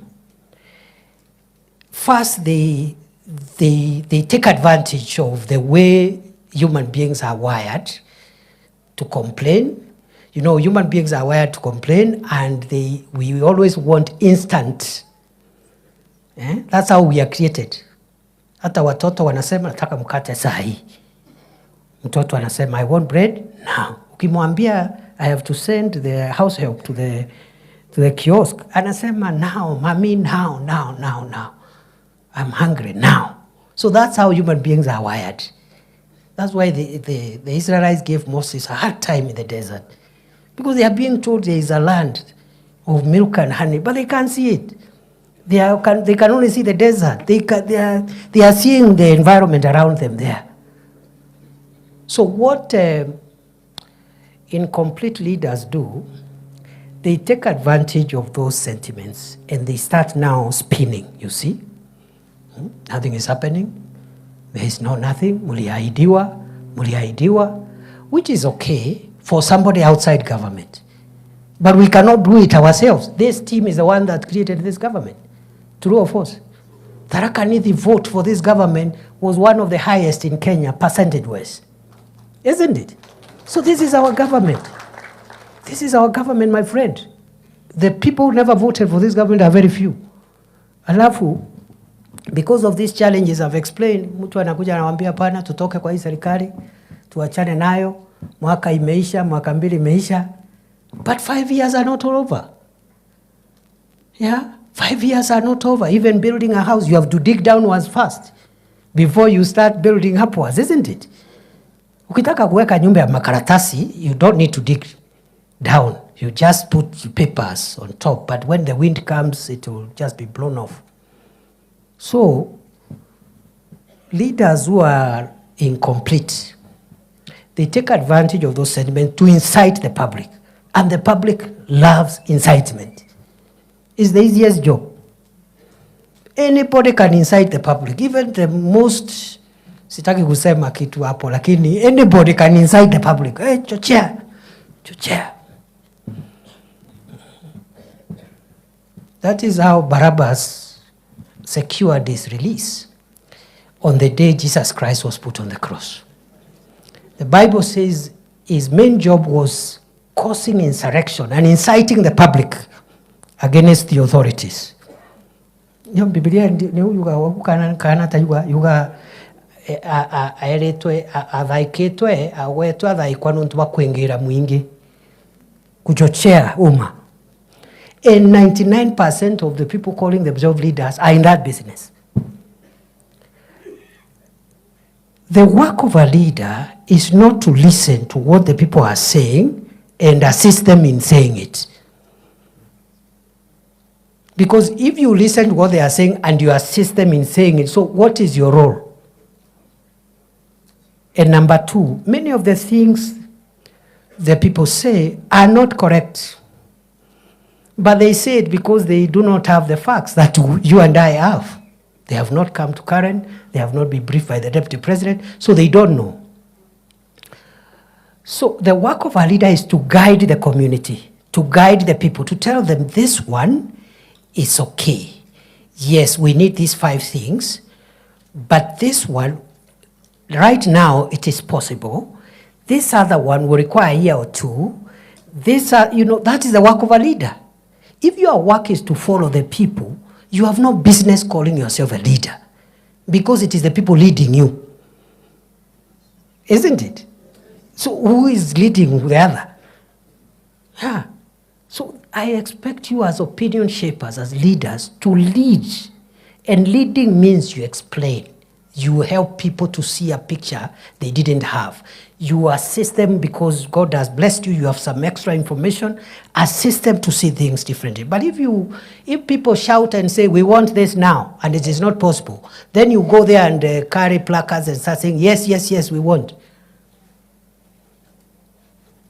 first they take advantage of the way human beings are wired to complain. You know, human beings are wired to complain, and we always want instant. That's how we are created. Hata watoto wanasema nataka mkate saa hii. Mtoto anasema, I want bread now. Ukimwambia, I have to send the house help to the kiosk, anasema, now, mommy, now. I'm hungry now. So that's how human beings are wired. That's why the Israelites gave Moses a hard time in the desert. Because they are being told there is a land of milk and honey, but they can't see it. They can only see the desert. They are seeing the environment around them there. So what incomplete leaders do, they take advantage of those sentiments and they start now spinning, you see. Nothing is happening. There is nothing. Muliahidiwa, which is okay for somebody outside government. But we cannot do it ourselves. This team is the one that created this government. True or false? Tharaka Nithi vote for this government was one of the highest in Kenya, percentage-wise. Isn't it? So this is our government. This is our government, my friend. The people who never voted for this government are very few. Alafu, because of these challenges I've explained, mtu anakuja anawambia pana, tutoke kwa hii serikali, tuachane nayo, mwaka imeisha, mwaka mbili imeisha. But 5 years are not all over. Yeah? 5 years are not over. Even building a house, you have to dig downwards first before you start building upwards, isn't it? Ukitaka kuweka nyumba ya makaratasi, you don't need to dig down. You just put papers on top. But when the wind comes, it will just be blown off. So, leaders who are incomplete, they take advantage of those sentiments to incite the public. And the public loves incitement. It's the easiest job. Anybody can incite the public. Even the most, sitaki kusema kitu hapo, lakini anybody can incite the public. Hey, chochea. That is how Barabbas secured his release on the day Jesus Christ was put on the cross. The Bible says his main job was causing insurrection and inciting the public against the authorities. Nyo Biblia ni yuga kanata yuga aeretwe athaikitwe awetwe athaikwa nuntu wa kwingira mwingi kuchochea umma. And 99% of the people calling themselves leaders are in that business. The work of a leader is not to listen to what the people are saying and assist them in saying it. Because if you listen to what they are saying and you assist them in saying it, so what is your role? And number two, many of the things the people say are not correct. But they say it because they do not have the facts that you and I have. They have not come to current, they have not been briefed by the Deputy President, so they don't know. So the work of a leader is to guide the community, to guide the people, to tell them this one is okay. Yes, we need these 5 things, but this one, right now it is possible. This other one will require a year or 2. That is the work of a leader. If your work is to follow the people, you have no business calling yourself a leader because it is the people leading you. Isn't it? So who is leading the other? Yeah. So I expect you as opinion shapers, as leaders, to lead. And leading means you explain. You help people to see a picture they didn't have. You assist them because God has blessed you, you have some extra information, assist them to see things differently. But if people shout and say, we want this now, and it is not possible, then you go there and carry placards and start saying, yes, we want.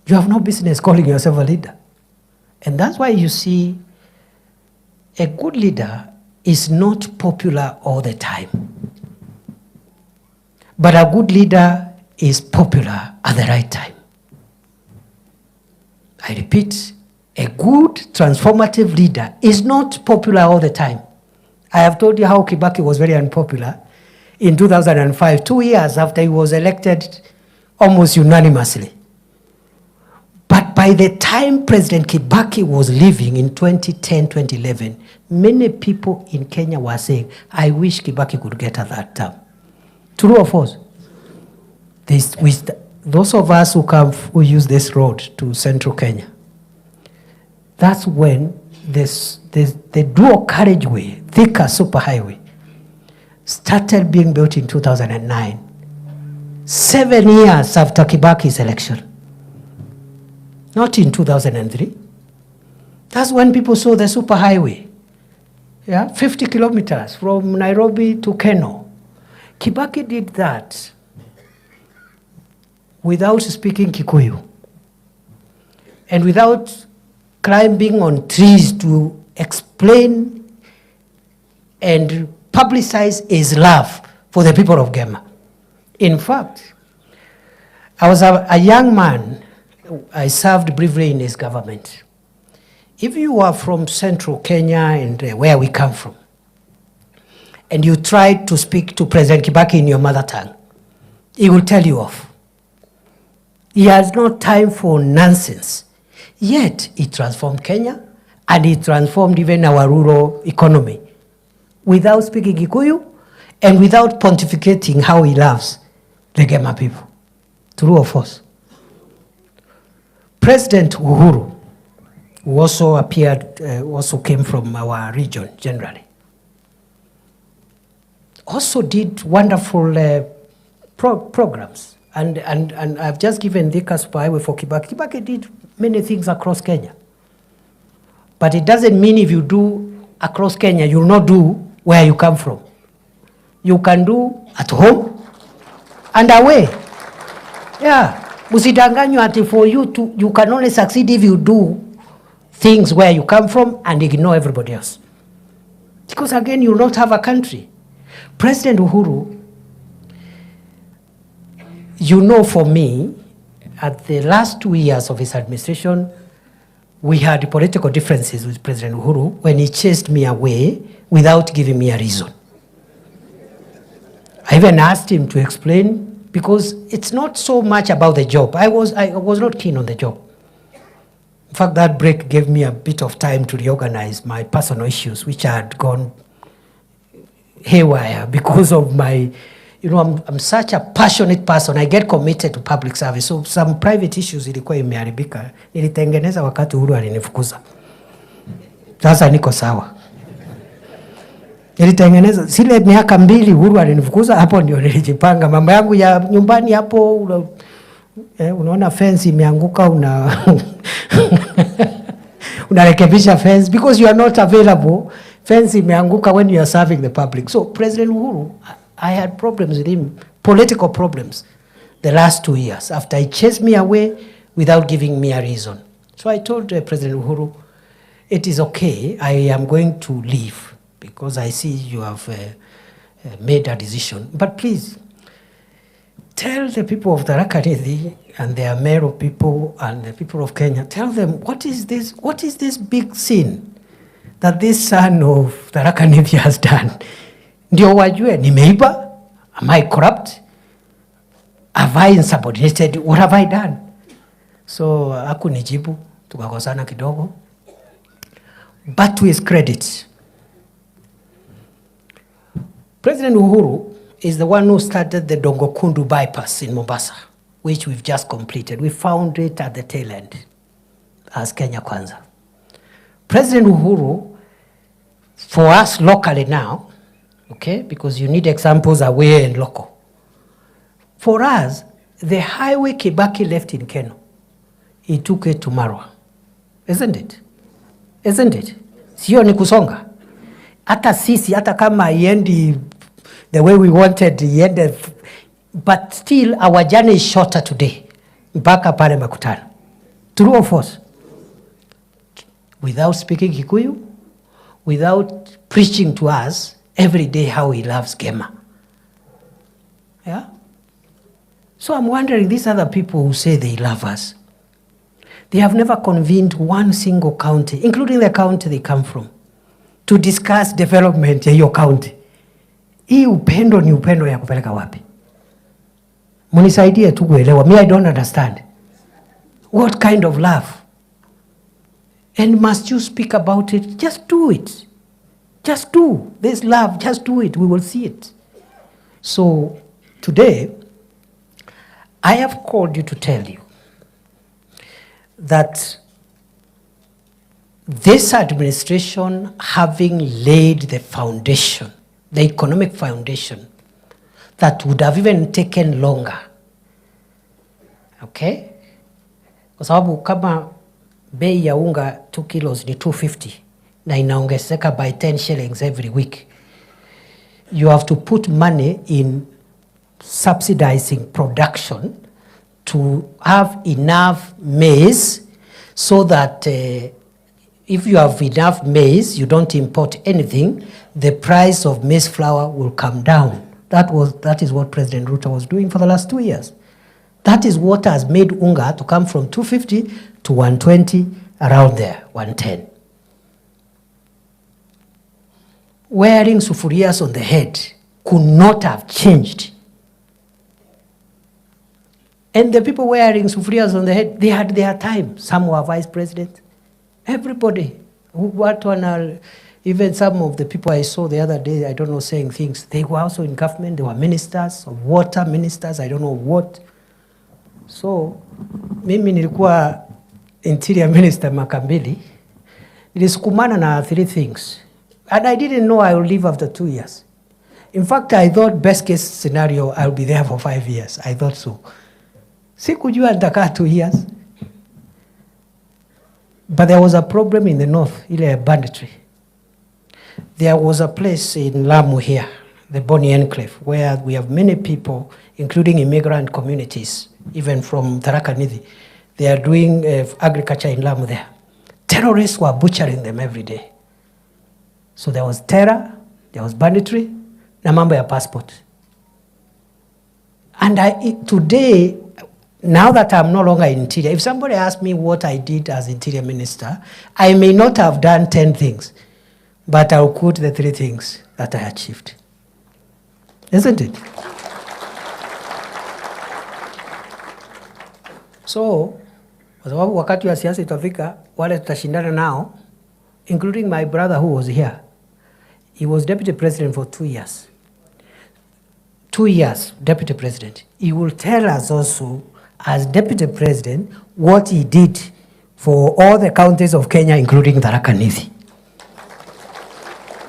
You have no business calling yourself a leader. And that's why you see a good leader is not popular all the time. But a good leader is popular at the right time. I repeat, a good transformative leader is not popular all the time. I have told you how Kibaki was very unpopular in 2005, 2 years after he was elected almost unanimously. But by the time President Kibaki was leaving in 2010, 2011, many people in Kenya were saying, I wish Kibaki could get a third term. True or false? those of us who use this road to central Kenya, that's when the dual carriageway, Thika superhighway, started being built in 2009, 7 years after Kibaki's election. Not in 2003. That's when people saw the superhighway. Yeah, 50 kilometers from Nairobi to Keno. Kibaki did that without speaking Kikuyu and without climbing on trees to explain and publicize his love for the people of Gema. In fact, I was a young man. I served briefly in his government. If you are from central Kenya and where we come from, and you try to speak to President Kibaki in your mother tongue, he will tell you off. He has no time for nonsense. Yet, he transformed Kenya, and he transformed even our rural economy without speaking Kikuyu and without pontificating how he loves the Gema people. True or false? President Uhuru, who also appeared, also came from our region generally, also did wonderful programs. And I've just given Thika Superhighway for Kibaki. Kibaki did many things across Kenya. But it doesn't mean if you do across Kenya, you'll not do where you come from. You can do at home and away. Yeah. Usidanganywe ati for you can only succeed if you do things where you come from and ignore everybody else. Because again, you will not have a country. President Uhuru, you know, for me, at the last 2 years of his administration, we had political differences with President Uhuru when he chased me away without giving me a reason. I even asked him to explain, because it's not so much about the job. I was not keen on the job. In fact, that break gave me a bit of time to reorganize my personal issues, which had gone haywire because of my, I'm such a passionate person. I get committed to public service. So some private issues ilikuwa imeharibika. Nilitengeneza wakati Uhuru alinifukuza. Sasa niko sawa. Nilitengeneza zile miaka 2 Uhuru alinifukuza, hapo ndio nilijipanga mambo yangu ya nyumbani hapo. Unaona fence imeanguka, unarekebisha fence because you are not available. Fence imeanguka when you are serving the public. So President Uhuru, I had problems with him, political problems, the last 2 years after he chased me away without giving me a reason. So I told President Uhuru, it is okay, I am going to leave because I see you have made a decision. But please, tell the people of Tharaka Nithi and their Meru people and the people of Kenya, tell them, what is this big sin that this son of Tharaka Nithi has done? Ndio wajue, nimeiba? Am I corrupt? Have I insubordinated? What have I done? So, hakunijibu, tukakosana kidogo. But to his credit, President Uhuru is the one who started the Dongokundu bypass in Mombasa, which we've just completed. We found it at the tail end as Kenya Kwanza. President Uhuru, for us locally now, okay, because you need examples away and local. For us, the highway Kibaki left in Keno, he took it to Marwa. Isn't it? Isn't it? Sio ni kusonga. Hata sisi, hata kama iendi the way we wanted, iende, but still our journey is shorter today. Mpaka pale Makutano. True or false? Without speaking Kikuyu, without preaching to us every day how he loves Gema. Yeah? So I'm wondering, these other people who say they love us, they have never convened one single county, including the county they come from, to discuss development in your county. Hii upendo ni upendo ya kupeleka wapi? Munisaidie tu kuelewa. Me, I don't understand. What kind of love? And must you speak about it? Just do it. Just do. There's love. Just do it. We will see it. So today, I have called you to tell you that this administration, having laid the foundation, the economic foundation, that would have even taken longer. Okay? Kwa sababu kama bei ya unga 2 kilos ni 250 na inaongezeka by 10 shillings every week, you have to put money in subsidizing production to have enough maize so that if you have enough maize, you don't import anything, the price of maize flour will come down. That is what President Ruto was doing for the last 2 years. That is what has made unga to come from 250 to 120, around there, 110. Wearing sufurias on the head could not have changed. And the people wearing sufurias on the head, they had their time. Some were vice president. Everybody. Even some of the people I saw the other day, I don't know, saying things, they were also in government. They were ministers of water, ministers, I don't know what. So, mimi nilikuwa interior minister Makambili. Nilisukumana na 3 things. And I didn't know I would leave after 2 years. In fact, I thought best case scenario, I'll be there for 5 years. I thought so. Sikujua nitakaa 2 years. But there was a problem in the north, ile banditry. There was a place in Lamu here, the Boni Enclave, where we have many people, including immigrant communities, even from Tharaka Nithi. They are doing agriculture in Lamu there. Terrorists were butchering them every day. So there was terror, there was banditry, na mambo ya passport. And today, now that I'm no longer in interior, if somebody asks me what I did as interior minister, I may not have done 10 things, but I'll quote the 3 things that I achieved. Isn't it? So, kwa sababu wakati wa siasa itafika, wale tutashindana nao, including my brother who was here. He was deputy president for 2 years. 2 years, deputy president. He will tell us also, as deputy president, what he did for all the counties of Kenya, including Tharaka Nithi.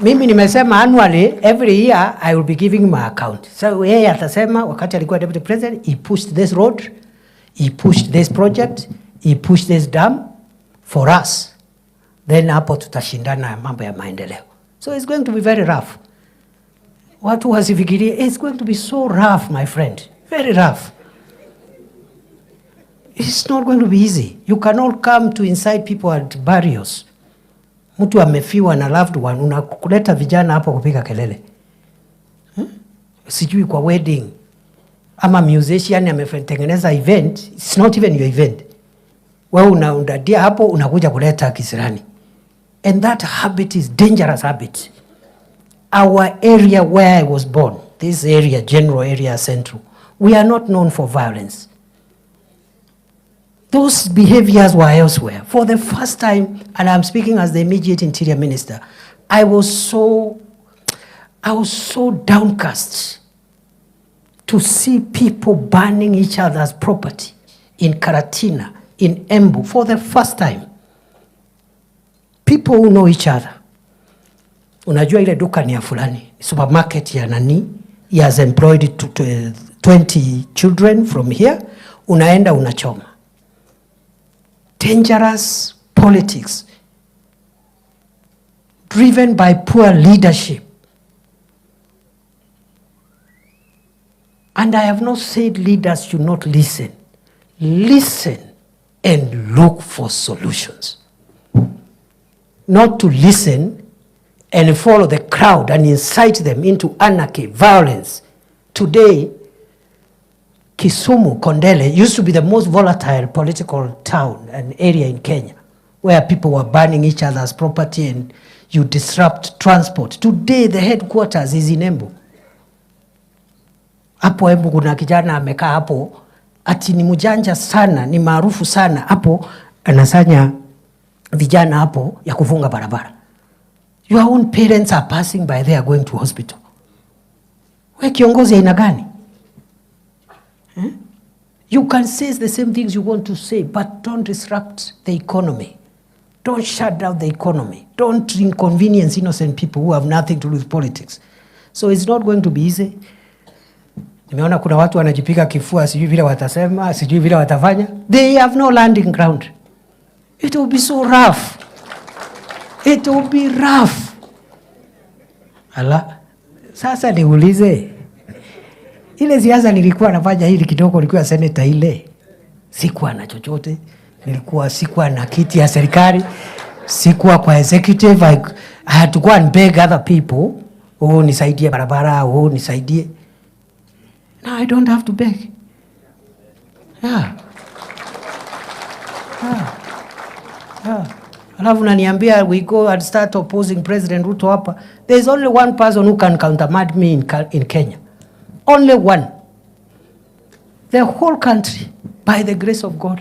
Mimi nimesema annually, every year, I will be giving my account. So yeye atasema, wakati alikuwa deputy president, he pushed this road, he pushed this project, he pushed this dam for us. Then hapo tutashindana mambo ya maendeleo. So it's going to be very rough. Watu wasifikirie, it's going to be so rough, my friend. Very rough. It's not going to be easy. You cannot come to inside people at barriers. Mtu amefiwa na loved one, unakuleta vijana hapo kupiga kelele. Sijui kwa wedding. Ama musician ametengeneza event, it's not even your event. Wewe unaundadia hapo, unakuja kuleta kisirani. And that habit is dangerous habit. Our area where I was born, this area, general area central, we are not known for violence. Those behaviors were elsewhere. For the first time, and I'm speaking as the immediate interior minister, I was so downcast to see people burning each other's property in Karatina, in Embu, for the first time. People who know each other. Unajua ile duka ni ya fulani, supermarket ya nani, he has employed 20 children from here, unaenda unachoma. Dangerous politics driven by poor leadership. And I have not said leaders should not listen. Listen and look for solutions. Not to listen and follow the crowd and incite them into anarchy, violence. Today, Kisumu, Kondele, used to be the most volatile political town and area in Kenya, where people were burning each other's property and you disrupt transport. Today, the headquarters is in Embu. Hapo Embu kuna kijana amekaa hapo, ati ni mjanja sana, ni maarufu sana, hapo anasanya vijana hapo ya kufunga barabara. Your own parents are passing by there going to hospital. We kiongozi aina gani? You can say the same things you want to say, but don't disrupt the economy. Don't shut down the economy. Don't inconvenience innocent people who have nothing to do with politics. So it's not going to be easy. Nimeona kuna watu wanajipiga kifua, sijui vile watasema, sijui vile watafanya. They have no landing ground. It will be so rough. It will be rough. Ala, sasa niulize. Ile siasa nilikuwa nafanya hili kidogo, nilikuwa senator ile. Sikuwa na chochote. Sikuwa na kiti ya serikali. Sikuwa kwa executive. I had to go and beg other people. Oh, nisaidie barabara. Oh, nisaidie. Now I don't have to beg. Yeah. Alafu naniambia we go and start opposing President Ruto hapa. There is only one person who can countermand me in Kenya. Only one. The whole country, by the grace of God.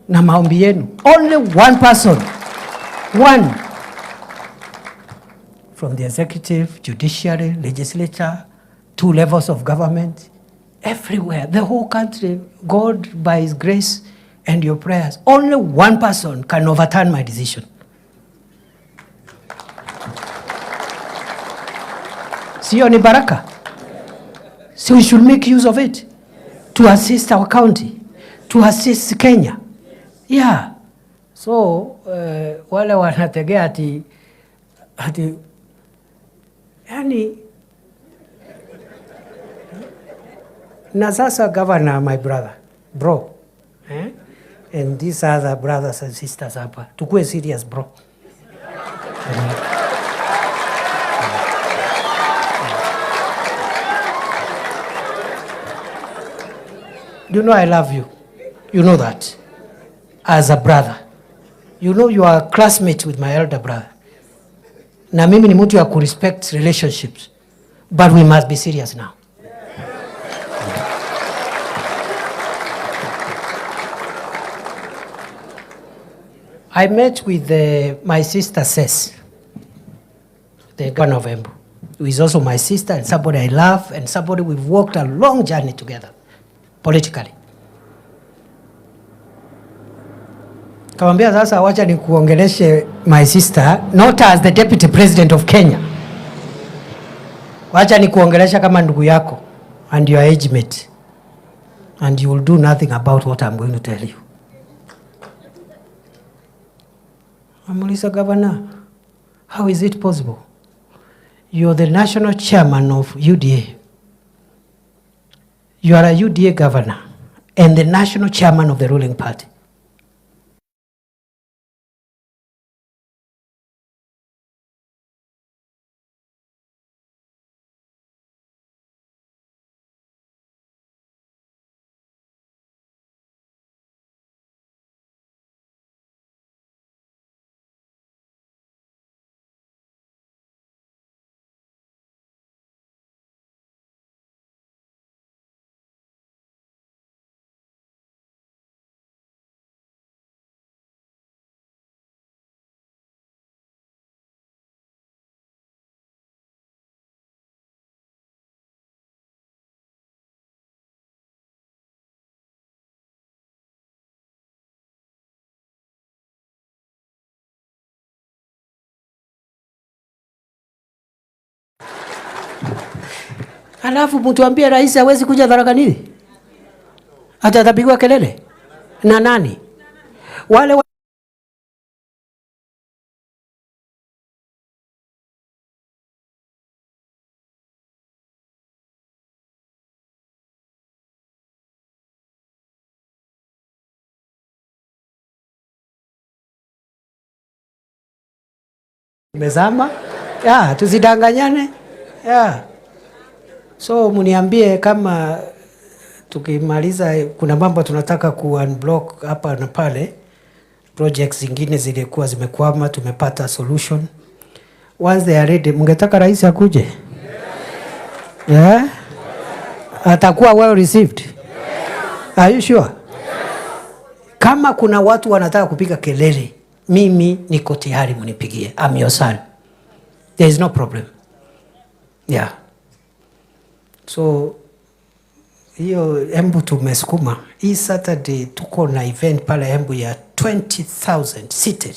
Na maombi yenu. Only one person. One. From the executive, judiciary, legislature, 2 levels of government, everywhere, the whole country, God by His grace and your prayers, only one person can overturn my decision. Sio ni baraka? So we should make use of it to assist our county, to assist Kenya. Yeah. So, wale wanategea ati yani, na sasa governor, my brother, bro, and these other brothers and sisters hapa, tukue serious bro. You know I love you. You know that. As a brother. You know you are a classmate with my elder brother. Na mimi ni mtu ya respect relationships. But we must be serious now. I met with my sister Cess, the governor of Embu, who is also my sister and somebody I love and somebody we've walked a long journey together, politically. Kawambia sasa wacha ni kuongeleshe my sister, not as the deputy president of Kenya. Wacha ni kuongelesha kama ndugu yako and your age mate. And you will do nothing about what I'm going to tell you. Amuliza governor, how is it possible? You're the national chairman of UDA. You are a UDA governor and the national chairman of the ruling party. Alafu mtuambie rais hawezi kuja Tharaka Nithi? Atapigwa kelele na nani? Wale mezama? Ya, tusidanganyane. Ya. So muniambie kama tukimaliza kuna mambo tunataka ku-unblock hapa na pale. Projects zingine zilikuwa zimekwama, tumepata solution. Once they are ready, mungetaka rais akuje? Yes. Yeah? Atakuwa well received? Yes. Are you sure? Yes. Kama kuna watu wanataka kupiga kelele, mimi niko tayari munipigie. I'm your son. There is no problem. Yeah. So hiyo Embu tumesukuma Hii Saturday tuko na event pale Embu ya 20,000 seated.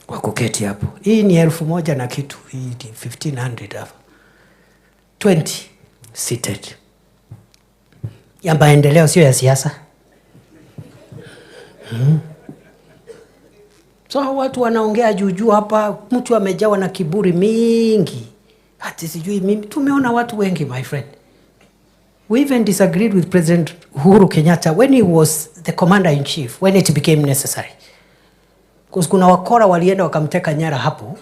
Wakuketi hapo. Hii ni 1,000 na kitu. Hii ni 1,500 hapo. 20 seated. Ya maendeleo sio ya siasa. So watu wanaongea juu hapa, mtu amejawa na kiburi mingi. Hati sijui mimi, tumeona watu wengi my friend. We even disagreed with President Uhuru Kenyatta when he was the commander-in-chief, when it became necessary. Because kuna wakora walienda wakamteka nyara hapo,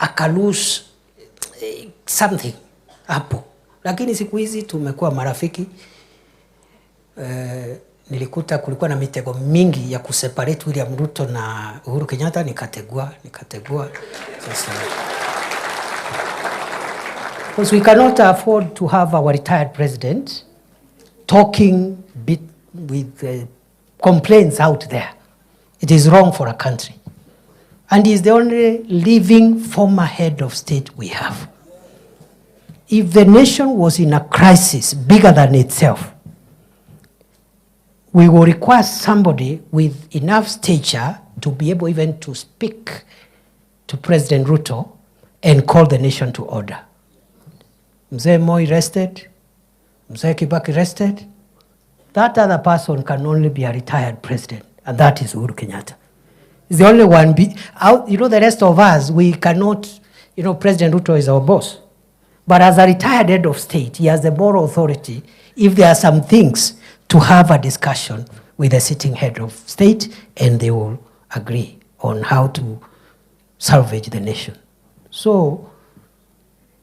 akalose something hapo. Lakini siku hizi tumekuwa marafiki. Nilikuta kulikuwa na mitego mingi ya kuseparate William Ruto na Uhuru Kenyatta, nikategua. Sasa because we cannot afford to have our retired president talking with complaints out there. It is wrong for a country. And he is the only living former head of state we have. If the nation was in a crisis bigger than itself, we will require somebody with enough stature to be able even to speak to President Ruto and call the nation to order. Mzee Moi rested, Mzee Kibaki rested. That other person can only be a retired president, and that is Uhuru Kenyatta. He's the only one. The rest of us, we cannot, President Ruto is our boss. But as a retired head of state, he has the moral authority, if there are some things, to have a discussion with the sitting head of state, and they will agree on how to salvage the nation. So,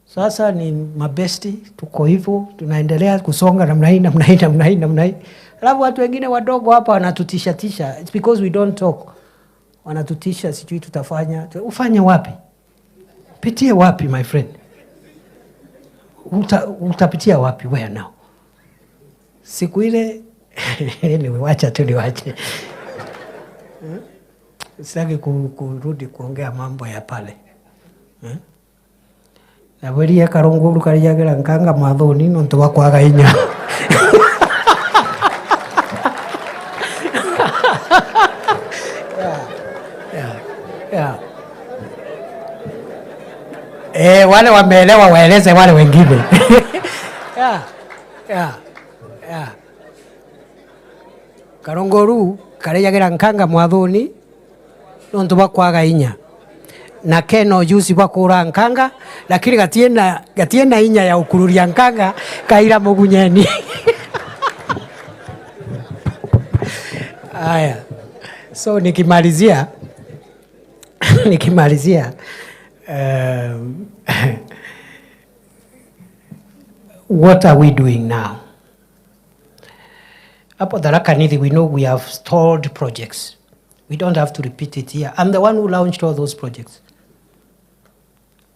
sasa ni mabesti, tuko hivyo, tunaendelea kusonga namna hii. Alafu watu wengine wadogo hapa wanatutisha. It's because we don't talk. Wanatutisha, sijui tutafanya. Ufanye wapi? Pitie wapi, my friend? Utapitia wapi? Where now? Siku ile niwacha. Sitaki kurudi kuongea mambo ya pale. Na wali ya karonguru kariyagira nkanga mathoni nonto bakwaga inya. Wale wameelewa waeleze wale wengine. Karonguru kariyagira nkanga mathoni nonto bakwaga inya. Na keno juzi bakura nkanga, lakini gatiena inya ya ukururia nkanga kaira mugunyeni. Aya. So nikimalizia what are we doing now? Hapo Tharaka Nithi, we know we have stalled projects. We don't have to repeat it here. I'm the one who launched all those projects.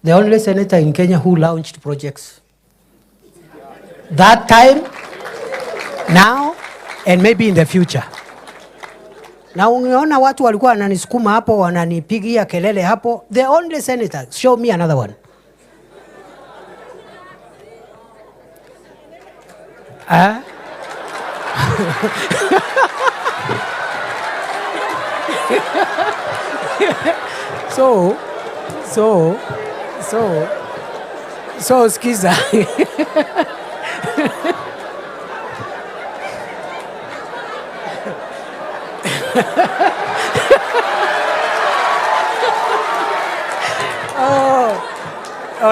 The only senator in Kenya who launched projects. That time, now, and maybe in the future. Na ungeona watu walikuwa wananisukuma hapo, wananipigia kelele hapo. The only senator, show me another one. So skiza.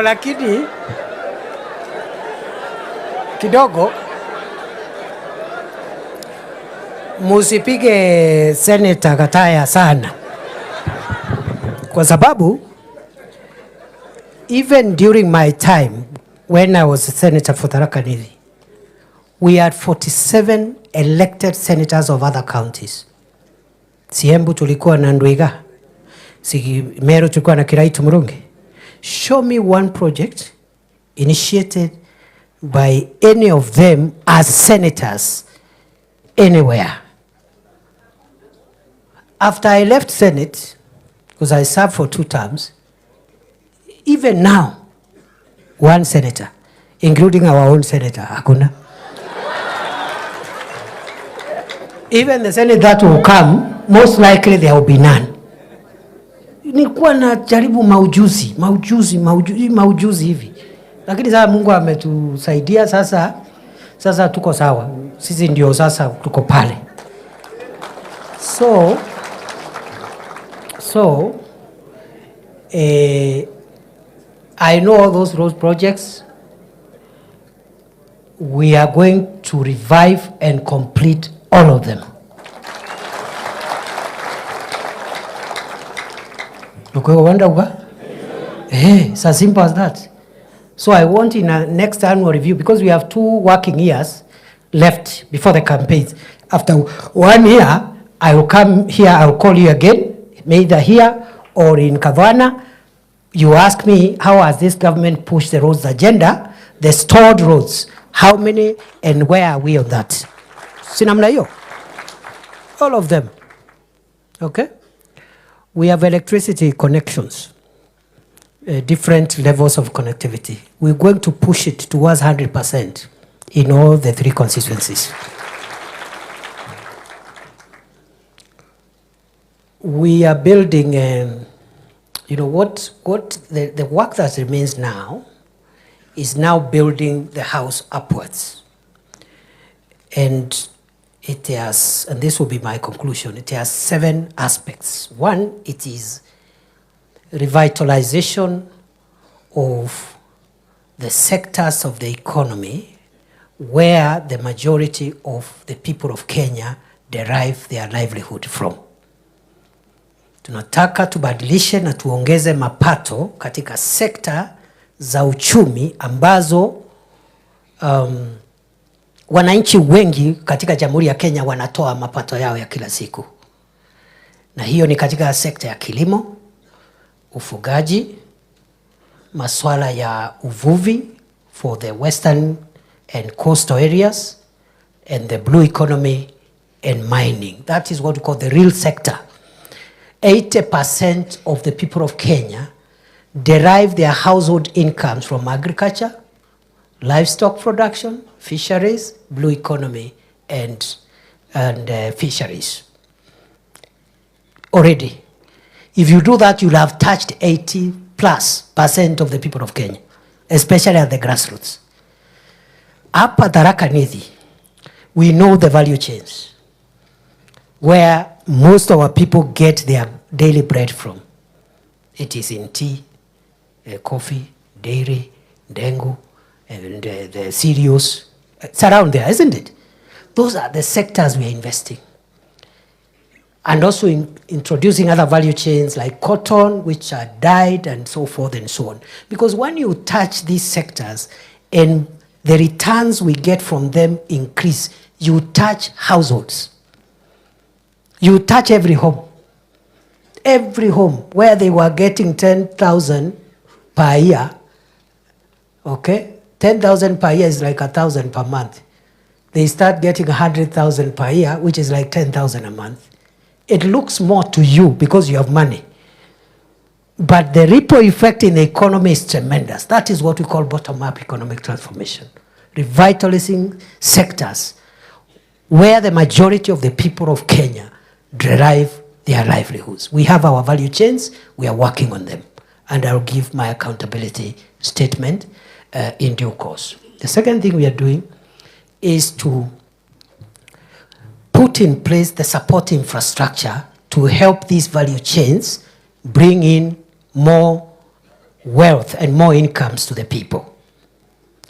Lakini kidogo musipige Senator Kataya sana, kwa sababu even during my time when I was a senator for Tharaka Nithi, we had 47 elected senators of other counties. Embu tulikuwa na Ndwiga, Meru tulikuwa na Kiraitu Murungi. Show me one project initiated by any of them as senators anywhere. After I left Senate, because I served for 2 terms, even now, one senator, including our own senator, hakuna. Even the Senate that will come, most likely there will be none. Nilikuwa na jaribu maujuzi hivi. Lakini sasa Mungu ametusaidia sasa tuko sawa. Sisi ndio sasa tuko pale. So I know all those road projects. We are going to revive and complete all of them. Okay, wonder it's as simple as that. So I want in a next annual review, because we have 2 working years left before the campaigns. After 1 year, I will come here, I will call you again, either here or in Kavana. You ask me, how has this government pushed the roads agenda, the stored roads, how many and where are we on that? Sinamna hiyo? All of them. Okay? We have electricity connections, different levels of connectivity. We're going to push it towards 100% in all the 3 constituencies. We are building, you know, what the work that remains now is now building the house upwards. And it has, and this will be my conclusion, it has 7 aspects. 1, it is revitalization of the sectors of the economy where the majority of the people of Kenya derive their livelihood from. Tunataka tubadilishe na tuongeze mapato katika sekta za uchumi ambazo wananchi wengi katika Jamhuri ya Kenya wanatoa mapato yao ya kila siku. Na hiyo ni katika sekta ya kilimo, ufugaji, masuala ya uvuvi for the western and coastal areas, and the blue economy and mining. That is what we call the real sector. 80% of the people of Kenya derive their household incomes from agriculture, livestock production, fisheries, blue economy, and fisheries. Already, if you do that, you'll have touched 80+% of the people of Kenya, especially at the grassroots. Hapa Tharaka Nithi, we know the value chains, where most of our people get their daily bread from. It is in tea, coffee, dairy, dengu, and the cereals. It's around there, isn't it? Those are the sectors we are investing. And also in introducing other value chains like cotton, which are dyed and so forth and so on. Because when you touch these sectors and the returns we get from them increase, you touch households. You touch every home. Every home where they were getting 10,000 per year, okay? 10,000 per year is like 1,000 per month. They start getting 100,000 per year, which is like 10,000 a month. It looks more to you because you have money. But the ripple effect in the economy is tremendous. That is what we call bottom-up economic transformation. Revitalizing sectors where the majority of the people of Kenya derive their livelihoods. We have our value chains, we are working on them. And I'll give my accountability statement in due course. The second thing we are doing is to put in place the support infrastructure to help these value chains bring in more wealth and more incomes to the people.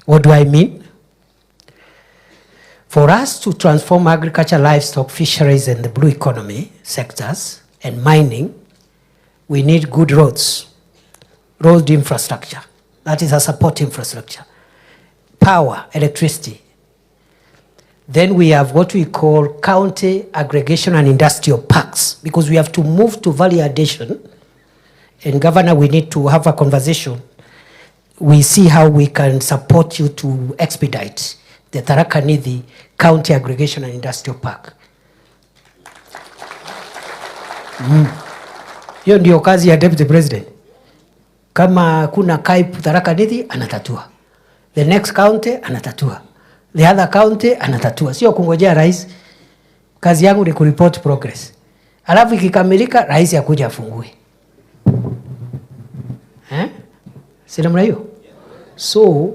What do I mean? For us to transform agriculture, livestock, fisheries, and the blue economy sectors and mining, we need good roads, road infrastructure. That is a support infrastructure. Power, electricity. Then we have what we call county aggregation and industrial parks, because we have to move to value addition. And Governor, we need to have a conversation. We see how we can support you to expedite the Tharaka Nithi County Aggregation and Industrial Park. Hiyo ndio kazi ya Deputy President. Kama kuna kaipu Tharaka Nithi, anatatua. The next county, anatatua. The other county, anatatua. Sio kungojea rais. Kazi yangu ni kureport progress. Alafu ikikamilika rais akuja afungue. Si namna hiyo? So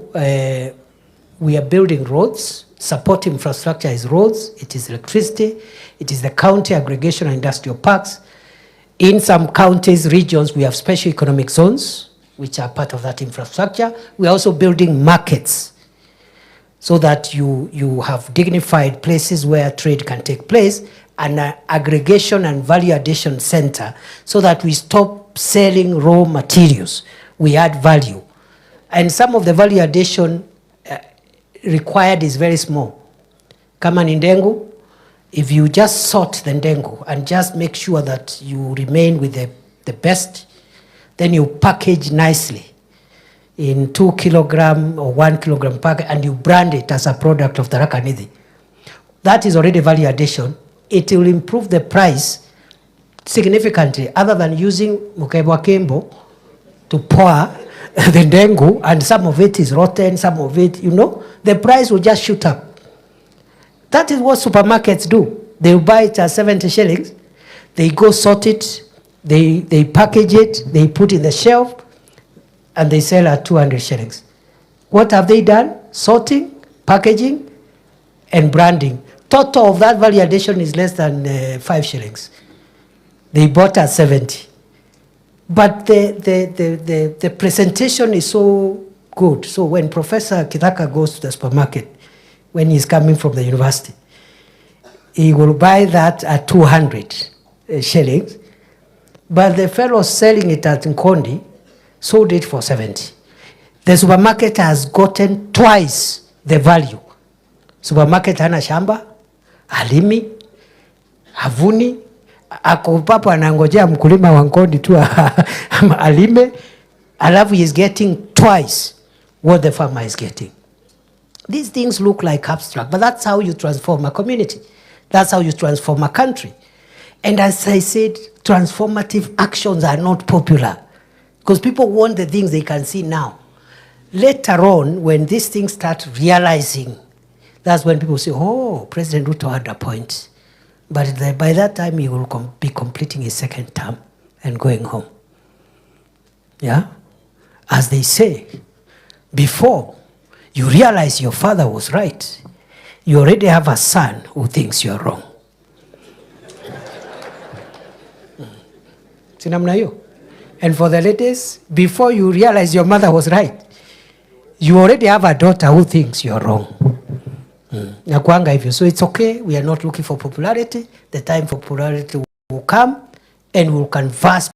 we are building roads. Support infrastructure is roads, it is electricity, it is the county aggregation and industrial parks. In some counties, regions, we have special economic zones, which are part of that infrastructure. We are also building markets so that you have dignified places where trade can take place, and an aggregation and value addition center so that we stop selling raw materials. We add value. And some of the value addition required is very small. Kama ni ndengu, if you just sort the ndengu and just make sure that you remain with the best, then you package nicely in 2 kilogram or 1 kilogram pack, and you brand it as a product of Tharaka Nithi. That is already value addition. It will improve the price significantly, other than using mukebwa kembo to pour the ndengu, and some of it is rotten, some of it, the price will just shoot up. That is what supermarkets do. They buy it at 70 shillings, they go sort it, they package it, they put it in the shelf, and they sell at 200 shillings. What have they done? Sorting, packaging, and branding. Total of that value addition is less than 5 shillings. They bought at 70. But the presentation is so good. So when Professor Kithaka goes to the supermarket, when he's coming from the university, he will buy that at 200 shillings. But the fellow selling it at Nkondi sold it for 70. The supermarket has gotten twice the value. Supermarket hana shamba, halimi, havuni, ako papo anangojea mkulima wa Nkondi tu alime, alafu he is getting twice what the farmer is getting. These things look like abstract, but that's how you transform a community. That's how you transform a country. And as I said, transformative actions are not popular because people want the things they can see now. Later on, when these things start realizing, that's when people say, oh, President Ruto had a point. But by that time, he will be completing his second term and going home. Yeah? As they say, before you realize your father was right, you already have a son who thinks you're wrong. Sinamna hiyo? And for the ladies, before you realize your mother was right, you already have a daughter who thinks you're wrong. Nakuanga hivyo. So it's okay, we are not looking for popularity. The time for popularity will come and we'll converse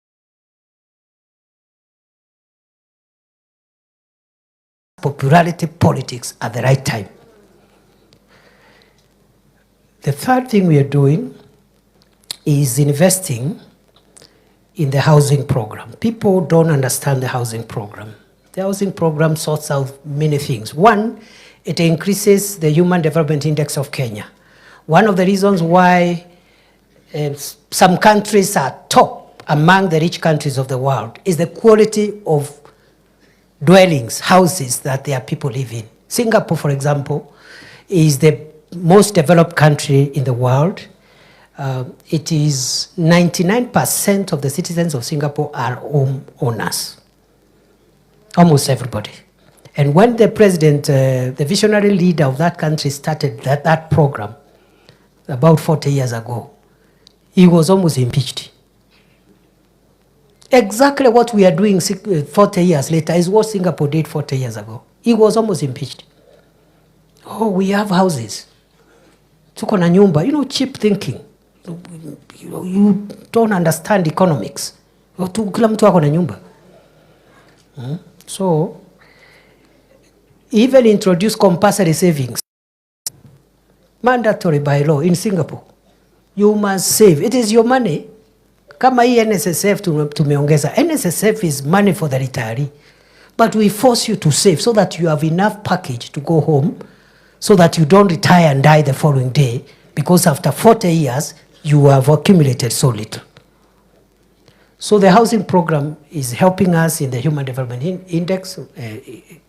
popularity politics at the right time. The third thing we are doing is investing in the housing program. People don't understand the housing program. The housing program sorts out many things. One, it increases the Human Development Index of Kenya. One of the reasons why some countries are top among the rich countries of the world is the quality of dwellings, houses that their people live in. Singapore, for example, is the most developed country in the world. It is 99% of the citizens of Singapore are home owners. Almost everybody. And when the president, the visionary leader of that country started that program about 40 years ago, he was almost impeached. Exactly what we are doing 40 years later is what Singapore did 40 years ago. He was almost impeached. Oh, we have houses. Tuko na nyumba. Cheap thinking. You don't understand economics. Kila mtu ako na nyumba. So, even introduce compulsory savings. Mandatory by law in Singapore. You must save. It is your money. Kama hii NSSF tumeongeza. NSSF is money for the retiree. But we force you to save so that you have enough package to go home so that you don't retire and die the following day because after 40 years, you have accumulated so little. So the housing program is helping us in the Human Development Index.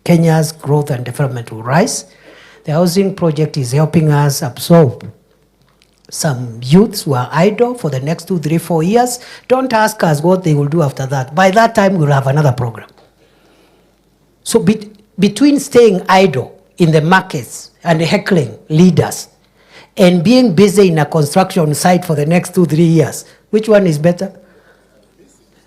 Kenya's growth and development will rise. The housing project is helping us absorb some youths who are idle for the next 2, 3, 4 years. Don't ask us what they will do after that. By that time, we'll have another program. So between staying idle in the markets and heckling leaders and being busy in a construction site for the next 2, 3 years, which one is better?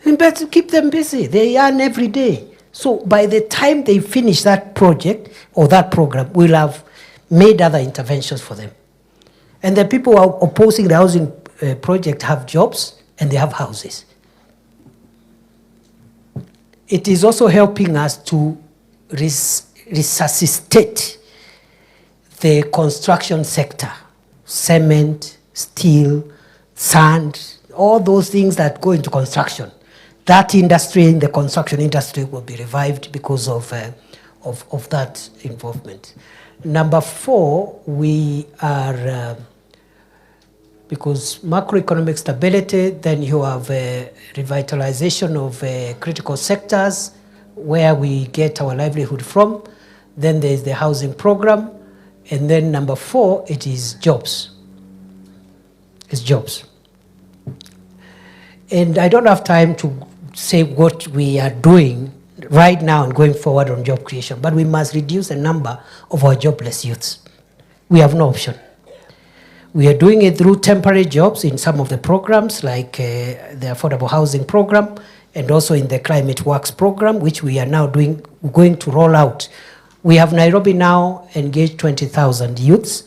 And better keep them busy. They earn every day. So by the time they finish that project or that program, we'll have made other interventions for them. And the people who are opposing the housing project have jobs and they have houses. It is also helping us to resuscitate the construction sector, cement, steel, sand, all those things that go into construction. That industry, the construction industry, will be revived because of that involvement. Number 4, we are, because macroeconomic stability, then you have revitalization of critical sectors where we get our livelihood from. Then there's the housing program. And then number 4, it is jobs. It's jobs. And I don't have time to say what we are doing right now and going forward on job creation, but we must reduce the number of our jobless youths. We have no option. We are doing it through temporary jobs in some of the programs like the affordable housing program and also in the climate works program, which we are now going to roll out. We have Nairobi now engaged 20,000 youths.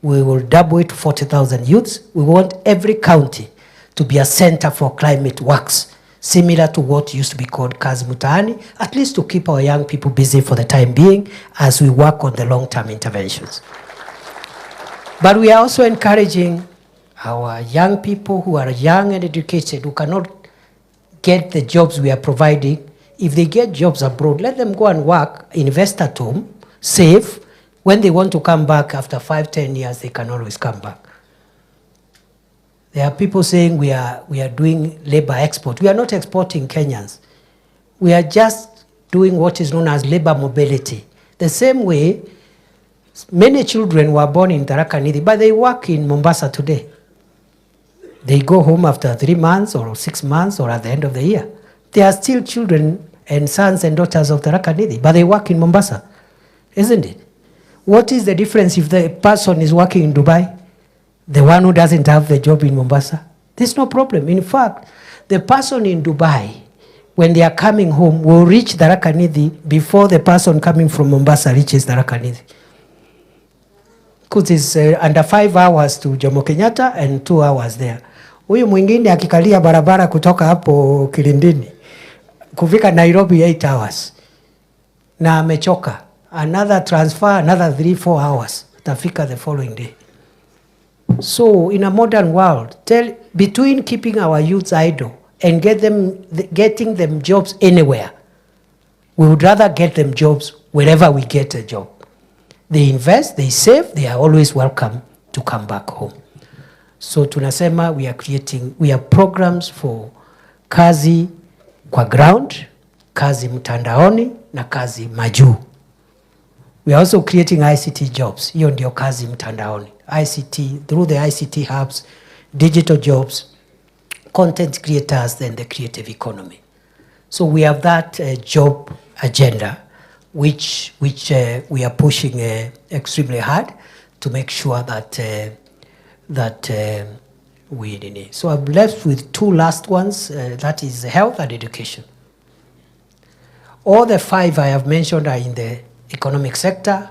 We will double it to 40,000 youths. We want every county to be a center for climate works, similar to what used to be called Kazi Mutahani, at least to keep our young people busy for the time being as we work on the long-term interventions. But we are also encouraging our young people who are young and educated, who cannot get the jobs we are providing. If they get jobs abroad, let them go and work, invest at home, save. When they want to come back after 5, 10 years, they can always come back. There are people saying we are doing labor export. We are not exporting Kenyans. We are just doing what is known as labor mobility. The same way, many children were born in Tharaka Nithi, but they work in Mombasa today. They go home after 3 months or 6 months or at the end of the year. They are still children and sons and daughters of Tharaka Nithi, but they work in Mombasa, isn't it? What is the difference if the person is working in Dubai? The one who doesn't have the job in Mombasa? There's no problem. In fact, the person in Dubai, when they are coming home, will reach Tharaka Nithi before the person coming from Mombasa reaches Tharaka Nithi. Because it's under 5 hours to Jomo Kenyatta and 2 hours there. Huyu mwingine akikalia barabara kutoka hapo Kilindini, kufika Nairobi 8 hours. Na amechoka. Another transfer, another 3, 4 hours. Tafika the following day. So in a modern world, between keeping our youths idle and getting them jobs anywhere, we would rather get them jobs wherever we get a job. They invest, they save, they are always welcome to come back home. So tunasema we have programs for kazi kwa ground, kazi mtandaoni na kazi majuu. We are also creating ICT jobs. Hiyo ndio kazi mtandaoni. ICT, through the ICT hubs, digital jobs, content creators, and the creative economy. So we have that job agenda, which we are pushing extremely hard to make sure that we need. So I'm left with 2 last ones, that is health and education. All the 5 I have mentioned are in the economic sector.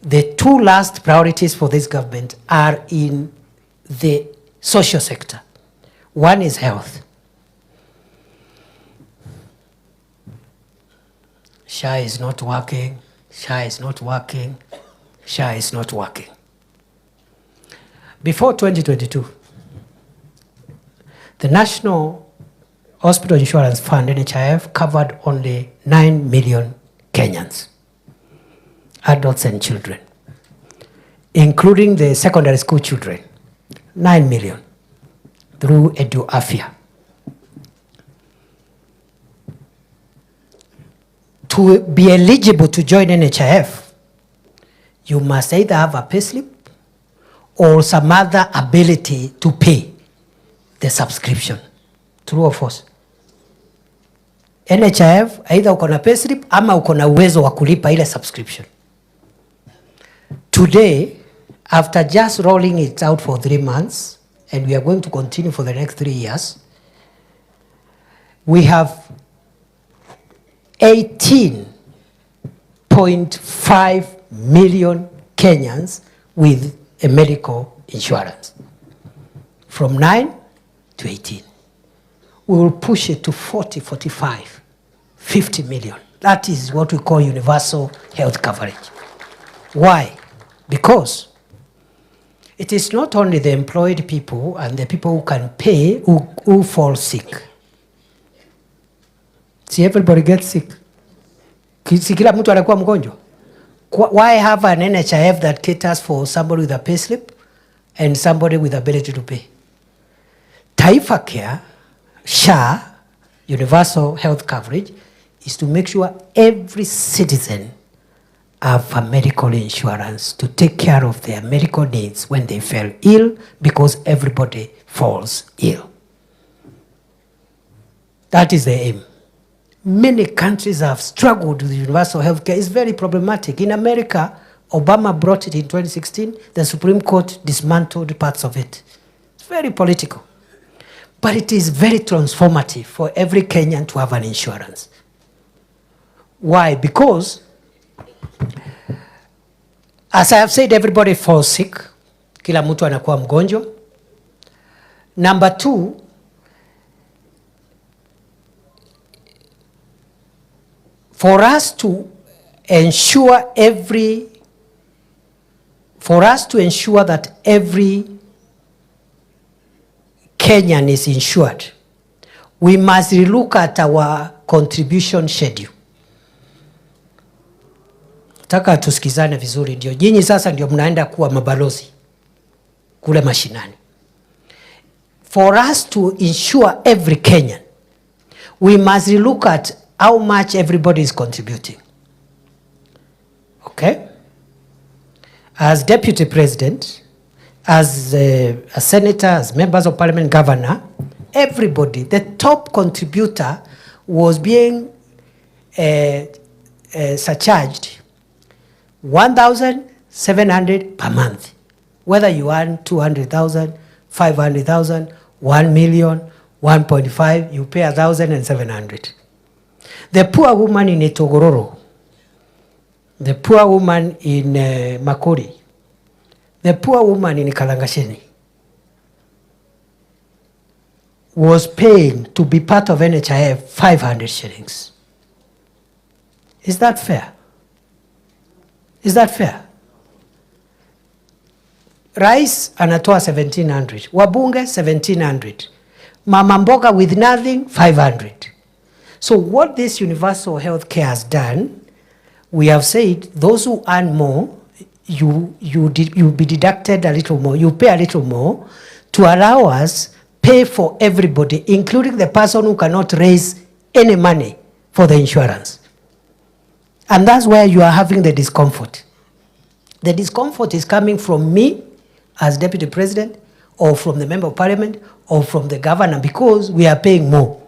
The 2 last priorities for this government are in the social sector. One is health. SHA is not working, SHA is not working, SHA is not working. Before 2022, the National Hospital Insurance Fund, NHIF, covered only 9 million Kenyans, adults and children, including the secondary school children, 9 million, through EduAfya. To be eligible to join NHIF, you must either have a payslip or some other ability to pay the subscription. True or false? NHIF either uko na payslip ama uko na uwezo wa kulipa ile subscription. Today, after just rolling it out for 3 months, and we are going to continue for the next 3 years, we have 18.5 million Kenyans with a medical insurance. From 9 to 18. We will push it to 40, 45, 50 million. That is what we call universal health coverage. Why? Because it is not only the employed people and the people who can pay who fall sick. See, everybody gets sick. Si kila mtu anakuwa mgonjwa. Why have an NHIF that caters for somebody with a payslip and somebody with ability to pay? Taifa Care, SHA, universal health coverage, is to make sure every citizen have a medical insurance to take care of their medical needs when they fell ill, because everybody falls ill. That is the aim. Many countries have struggled with universal health care. It's very problematic. In America, Obama brought it in 2016. The Supreme Court dismantled parts of it. It's very political. But it is very transformative for every Kenyan to have an insurance. Why? Because, as I have said, everybody falls sick. Kila mtu anakuwa mgonjwa. Number 2, for us to ensure that every Kenyan is insured, we must look at our contribution schedule. Taka tusikizane vizuri, ndio nyinyi sasa ndio mnaenda kuwa mabalozi kule mashinani. For us to insure every Kenyan, we must look at how much everybody is contributing. Okay? As deputy president, as a senator, as members of parliament, governor, everybody, the top contributor was being surcharged 1,700 per month. Whether you earn 200,000, 500,000, 1 million, 1.5, you pay 1,700. The poor woman in Etogororo, the poor woman in Makori, the poor woman in Kalangasheni was paying to be part of NHIF 500 shillings. Is that fair? Is that fair? Rais anatoa 1,700, wabunge 1,700, mama mboga with nothing 500. So what this universal health care has done, we have said those who earn more, you be deducted a little more, you pay a little more to allow us pay for everybody, including the person who cannot raise any money for the insurance. And that's where you are having the discomfort. The discomfort is coming from me as deputy president, or from the member of parliament, or from the governor, because we are paying more.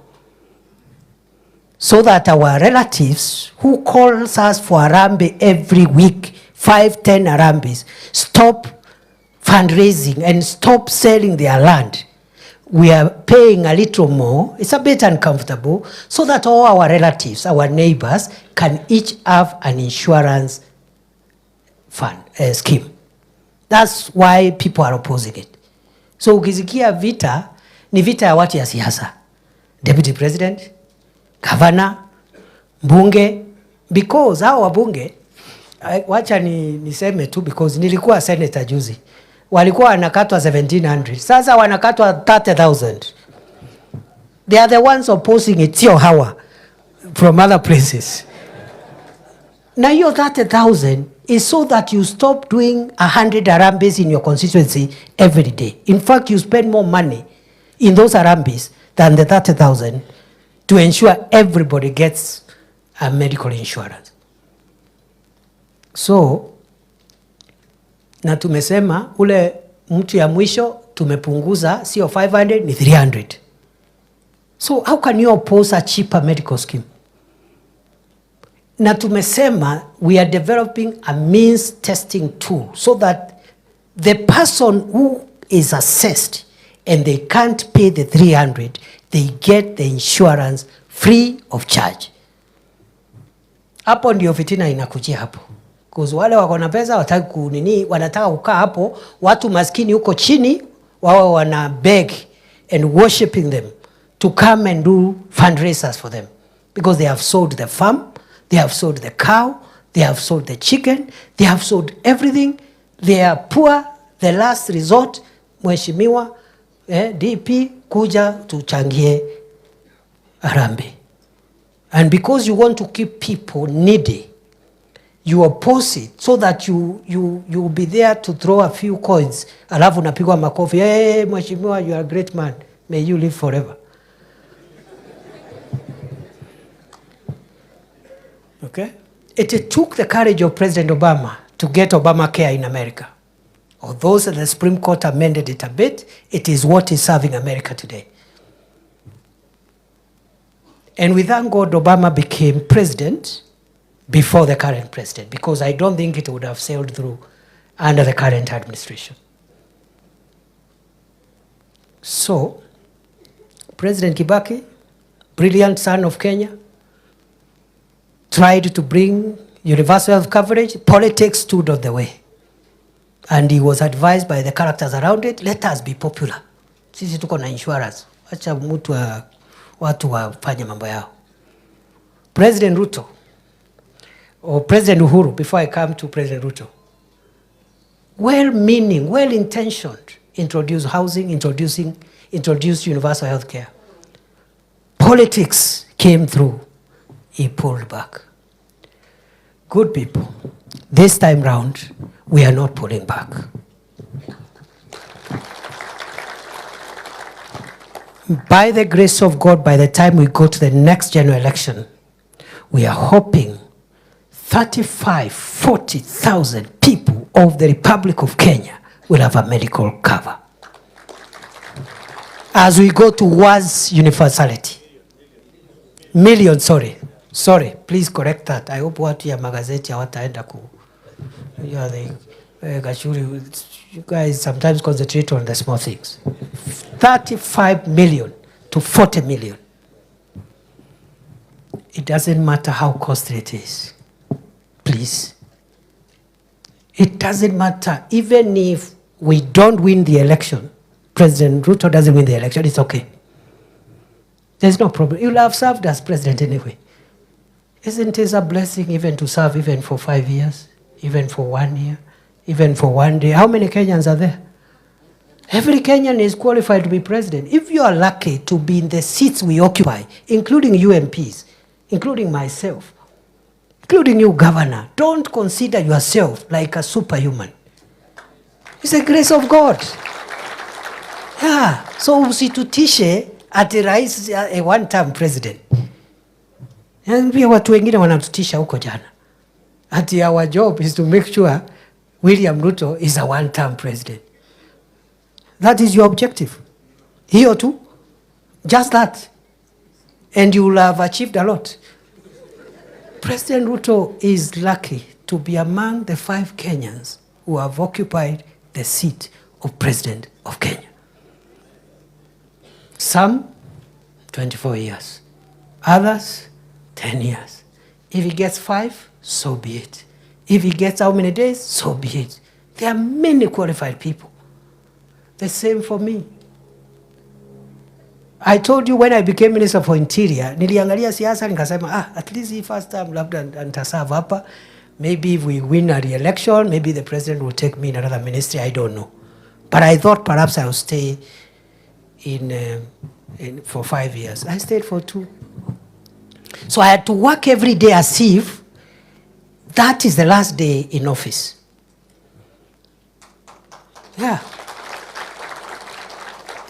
So that our relatives who calls us for Harambee every week, 5, 10 Harambes, stop fundraising and stop selling their land. We are paying a little more. It's a bit uncomfortable, so that all our relatives, our neighbors, can each have an insurance fund scheme. That's why people are opposing it. So ukisikia vita, ni vita ya watu ya siasa. Deputy president, governor, mbunge, because hao wabunge, wacha niseme tu, because nilikuwa senator juzi, walikuwa wanakatwa 1,700, sasa wanakatwa 30,000. They are the ones opposing it, sio hawa from other places. Na hiyo 30,000 is so that you stop doing 100 Harambes in your constituency every day. In fact, you spend more money in those Harambes than the 30,000 to ensure everybody gets a medical insurance. So, na tumesema ule mtu ya mwisho tumepunguza, sio 500 ni 300. So how can you oppose a cheaper medical scheme? Na tumesema we are developing a means testing tool so that the person who is assessed and they can't pay the 300, they get the insurance free of charge. Hapo ndio fitina inakujia hapo. Because wale wako na pesa wataki kunini, wanataka kukaa hapo, watu maskini huko chini wao wana beg and worshiping them to come and do fundraisers for them, because they have sold the farm, they have sold the cow, they have sold the chicken, they have sold everything. They are poor. The last resort, mheshimiwa DP kuja tuchangie harambee. And because you want to keep people needy, you oppose it so that you'll be there to throw a few coins. Alafu napigwa makofi. Hey, mheshimiwa, you are a great man. May you live forever. Okay? It took the courage of President Obama to get Obamacare in America. Although the Supreme Court amended it a bit, it is what is serving America today. And we thank God Obama became president before the current president, because I don't think it would have sailed through under the current administration. So, President Kibaki, brilliant son of Kenya, tried to bring universal health coverage. Politics stood on the way. And he was advised by the characters around it, let us be popular. Sisi tuko na insurance. Acha watu wafanye mambo yao. President Ruto, or President Uhuru, before I come to President Ruto, well-meaning, well-intentioned, introduced housing, introduced universal health care. Politics came through. He pulled back. Good people, this time round, we are not pulling back. By the grace of God, by the time we go to the next general election, we are hoping 40,000 people of the Republic of Kenya will have a medical cover. As we go towards universality. Million, sorry, please correct that. I hope watu ya magazeti hawataenda ku. You guys sometimes concentrate on the small things. 35 million to 40 million. It doesn't matter how costly it is. Please. It doesn't matter. Even if we don't win the election, President Ruto doesn't win the election, it's okay. There's no problem. You'll have served as president anyway. Isn't it a blessing even to serve even for 5 years, even for 1 year, even for 1 day? How many Kenyans are there? Every Kenyan is qualified to be president. If you are lucky to be in the seats we occupy, including UMPs, including myself, including you, governor, don't consider yourself like a superhuman. It's the grace of God. Yeah. So usitutishe ati rais a one-term president. And pia watu wengine wanatutisha huko jana. Ati our job is to make sure William Ruto is a one-term president. That is your objective. Hiyo tu. Just that. And you will have achieved a lot. President Ruto is lucky to be among the 5 Kenyans who have occupied the seat of President of Kenya. Some, 24 years. Others, 10 years. If he gets 5, so be it. If he gets how many days, so be it. There are many qualified people. The same for me. I told you when I became Minister for Interior, niliangalia siasa nikasema, at least the first time labda nitaserve hapa. Maybe if we win a re-election, maybe the president will take me in another ministry, I don't know. But I thought perhaps I will stay for 5 years. I stayed for 2. So I had to work every day as if that is the last day in office. Yeah.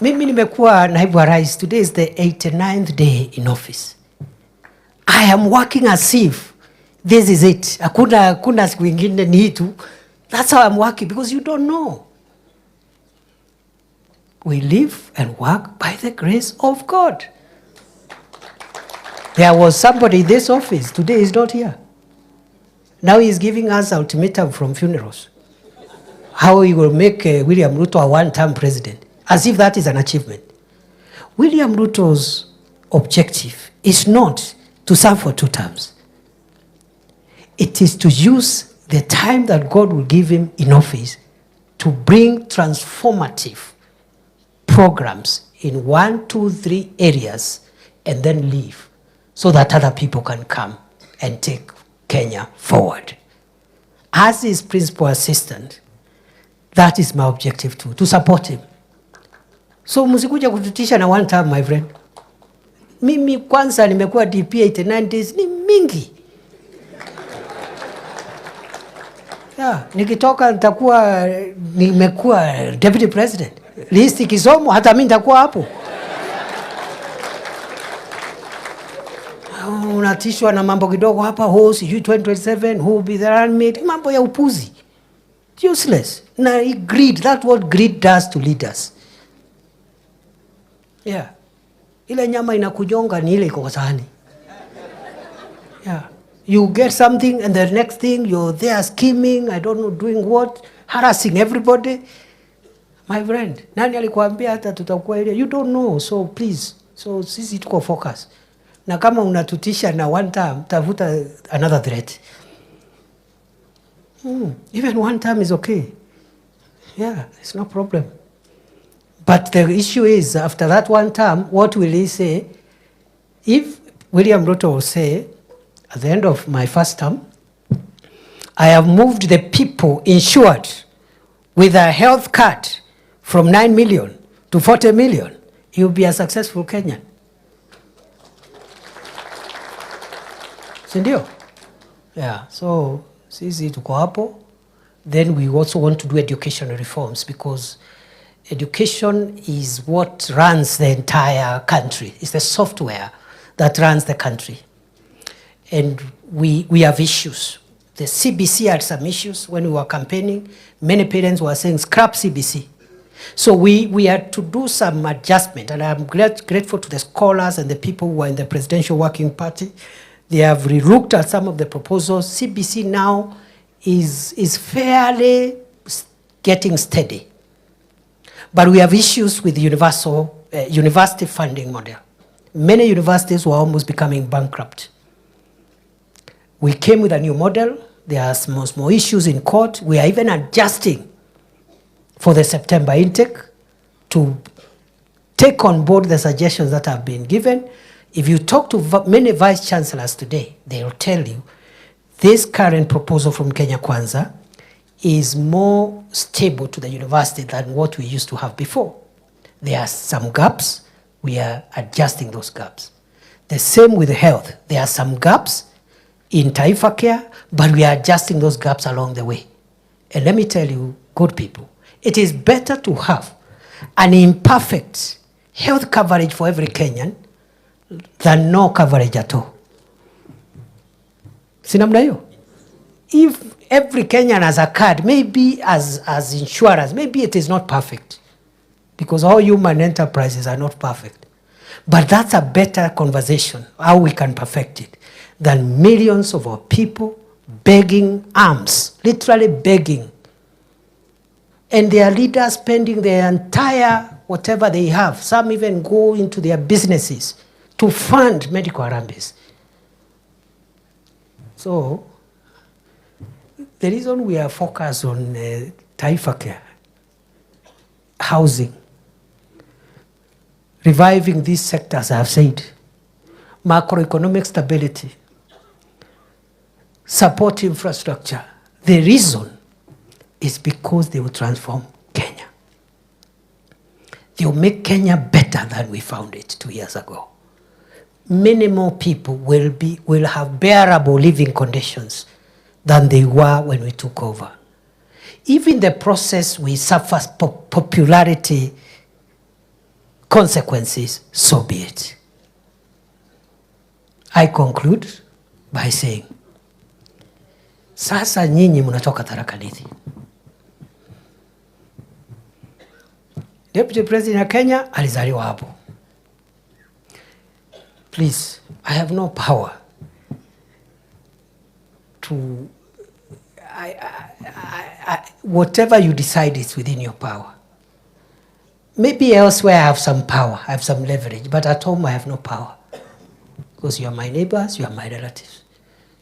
Mimi nimekuwa naibu wa rais. Today is the 89th day in office. I am working as if this is it. Hakuna siku ingine ni tu. That's how I'm working, because you don't know. We live and work by the grace of God. There was somebody in this office, today he's not here. Now he's giving us ultimatum from funerals. How he will make William Ruto a one-term president, as if that is an achievement. William Ruto's objective is not to serve for 2 terms. It is to use the time that God will give him in office to bring transformative programs in 1, 2, 3 areas and then leave so that other people can come and take Kenya forward. As his principal assistant, that is my objective too, to support him. So msikuja kututisha na one term, my friend. Mimi kwanza nimekuwa DP 89 days ni mingi. Yeah, nikitoka nitakuwa nimekuwa deputy president. Listi kisomo hata mimi nitakuwa hapo. Unatishwa na mambo kidogo hapa, sijui 2027 who will be the running mate, mambo ya upuzi. Useless. Na greed, that's what greed does to leaders. Yeah. Ile nyama inakujonga ni ile iko kwa sahani. Yeah. You get something and the next thing you're there scheming, I don't know doing what, harassing everybody. My friend, nani alikuambia hata tutakuwa ile? You don't know, so please. So sisi tuko focus. Na kama unatutisha na one time, tafuta another threat. Even one time is okay. Yeah, it's no problem. But the issue is, after that one term, what will he say? If William Ruto will say, at the end of my first term, I have moved the people insured with a health card from 9 million to 40 million, he will be a successful Kenyan. Sindio? Yeah, so sisi tuko hapo. Then we also want to do educational reforms because education is what runs the entire country. It's the software that runs the country. And we have issues. The CBC had some issues when we were campaigning. Many parents were saying, scrap CBC. So we had to do some adjustment, and I'm grateful to the scholars and the people who were in the Presidential Working Party. They have relooked at some of the proposals. CBC now is fairly getting steady. But we have issues with the university funding model. Many universities were almost becoming bankrupt. We came with a new model. There are some more issues in court. We are even adjusting for the September intake to take on board the suggestions that have been given. If you talk to many vice chancellors today, they will tell you this current proposal from Kenya Kwanza is more stable to the university than what we used to have before. There are some gaps. We are adjusting those gaps. The same with health. There are some gaps in Taifa Care, but we are adjusting those gaps along the way. And let me tell you, good people, it is better to have an imperfect health coverage for every Kenyan than no coverage at all. Sinamna hiyo? If every Kenyan has a card, maybe as insurance, maybe it is not perfect. Because all human enterprises are not perfect. But that's a better conversation, how we can perfect it, than millions of our people begging alms, literally begging. And their leaders spending their entire whatever they have. Some even go into their businesses to fund medical harambes. So, the reason we are focused on Taifa Care, housing, reviving these sectors, I have said, macroeconomic stability, support infrastructure, the reason is because they will transform Kenya. They will make Kenya better than we found it 2 years ago. Many more people will have bearable living conditions than they were when we took over. Even the process we suffer popularity consequences, so be it. I conclude by saying, sasa nyinyi mnatoka Tharaka Nithi. Deputy President ya Kenya alizaliwa hapo. Please, I have no power to whatever you decide is within your power. Maybe elsewhere I have some power, I have some leverage, but at home I have no power. Because you are my neighbors, you are my relatives.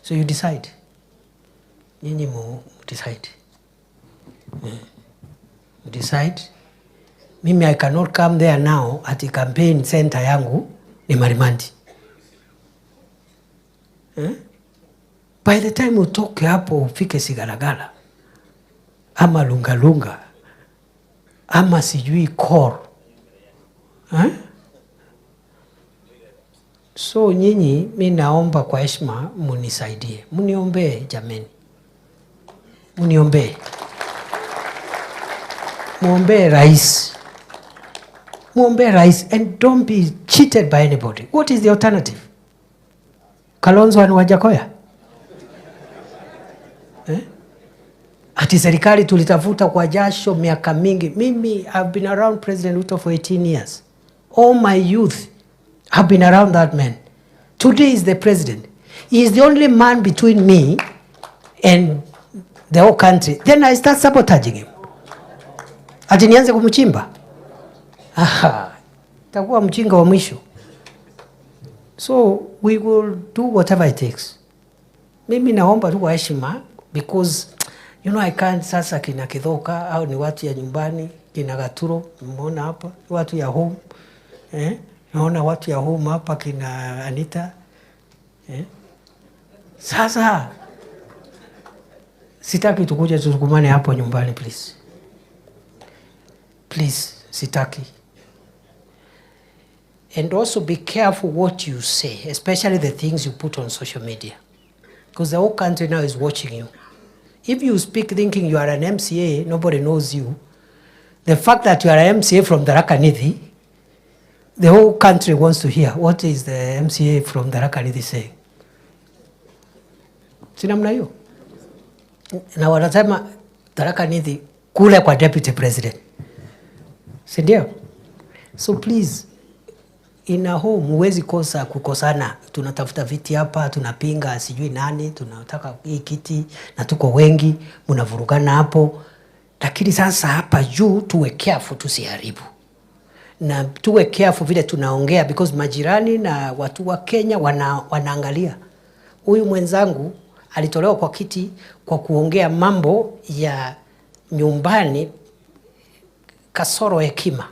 So you decide. Nyinyi decide. Decide. Mimi I cannot come there now at the campaign center yangu ni Marimandi. By the time utoke hapo ufike Sigalagala ama Lungalunga ama sijui Kor. So nyinyi mimi naomba kwa heshima munisaidie. Muniombee jameni. Muniombee. Muombe rais. Muombe rais and don't be cheated by anybody. What is the alternative? Kalonzo and Wajakoya? Ati serikali tulitafuta kwa jasho miaka mingi. Mimi I've been around President Ruto for 18 years. All my youth have been around that man. Today is the president. He is the only man between me and the whole country. Then I start sabotaging him. Ati nianze kumchimba? Aha. Takuwa mchinga wa mwisho. So we will do whatever it takes. Mimi naomba tu kwa heshima because I can't sasa kina Kithoka au ni watu ya nyumbani, kina Gaturo, mmeona hapa, watu ya home. Naona watu ya home hapa kina Anita. Sasa sitaki tukuje tusukumane hapo nyumbani please. Please, sitaki. And also be careful what you say, especially the things you put on social media. Because the whole country now is watching you. If you speak thinking you are an MCA, nobody knows you. The fact that you are an MCA from Tharaka Nithi, the whole country wants to hear. What is the MCA from Tharaka Nithi saying? Sinamna hiyo? Na wanasema Tharaka Nithi kule kwa Deputy President. Sindio? So please, in a home huwezi kosa kukosana. Tunatafuta viti hapa, tunapinga sijui nani, tunataka hii kiti na tuko wengi, mnavurugana hapo. Lakini sasa hapa juu tuwe careful tusiharibu. Na tuwe careful vile tunaongea because majirani na watu wa Kenya wanaangalia. Huyu mwenzangu alitolewa kwa kiti kwa kuongea mambo ya nyumbani kasoro hekima.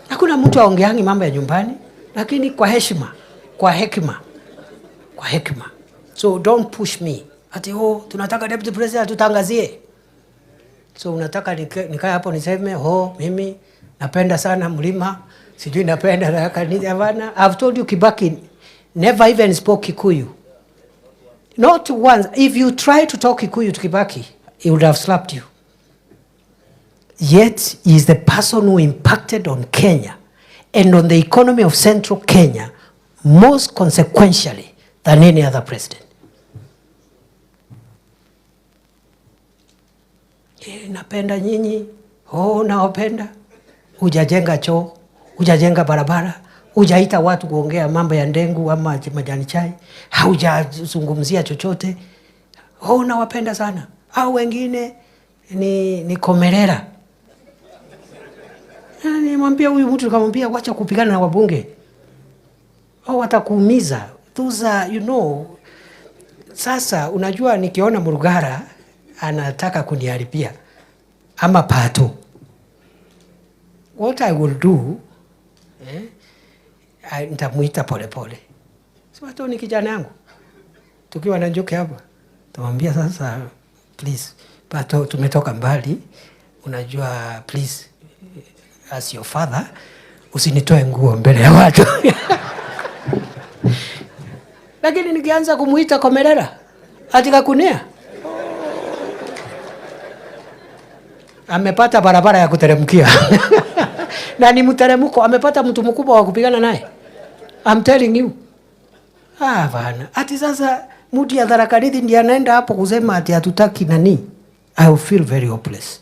Hakuna mtu aongeangi mambo ya nyumbani, lakini kwa heshima, kwa hekima, kwa hekima. So don't push me. Ati tunataka Deputy President tutangazie. So unataka nikae hapo niseme mimi napenda sana mlima, sijui napenda Tharaka Nithi. I've told you Kibaki never even spoke Kikuyu. Not once. If you try to talk Kikuyu to Kibaki, he would have slapped you. Yet, he is the person who impacted on Kenya and on the economy of central Kenya most consequentially than any other president. Napenda nyinyi, nawapenda. Hujajenga choo, hujajenga barabara, hujaita watu kuongea mambo ya ndengu ama majani chai, haujazungumzia chochote. Nawapenda sana. Au wengine ni komerera. Nimwambia huyu mtu nikamwambia wacha kupigana na wabunge. Watakuumiza. Those are, sasa unajua nikiona Murugara anataka kuniharibia ama Pato. What I will do, nitamuita pole pole. Si Pato ni kijana yangu. Tukiwa na Njoki hapa, tamwambia sasa please, Pato tumetoka mbali. Unajua please, as your father, usinitoe nguo mbele ya watu. Lakini nikianza kumuita komerera, atika kunea. Amepata barabara ya kuteremkia. Na ni mteremko, amepata mtu mkubwa wa kupigana naye. I'm telling you. Bana. Ati sasa mtu ya Tharaka Nithi ndiye anaenda hapo kusema ati hatutaki nani? I will feel very hopeless.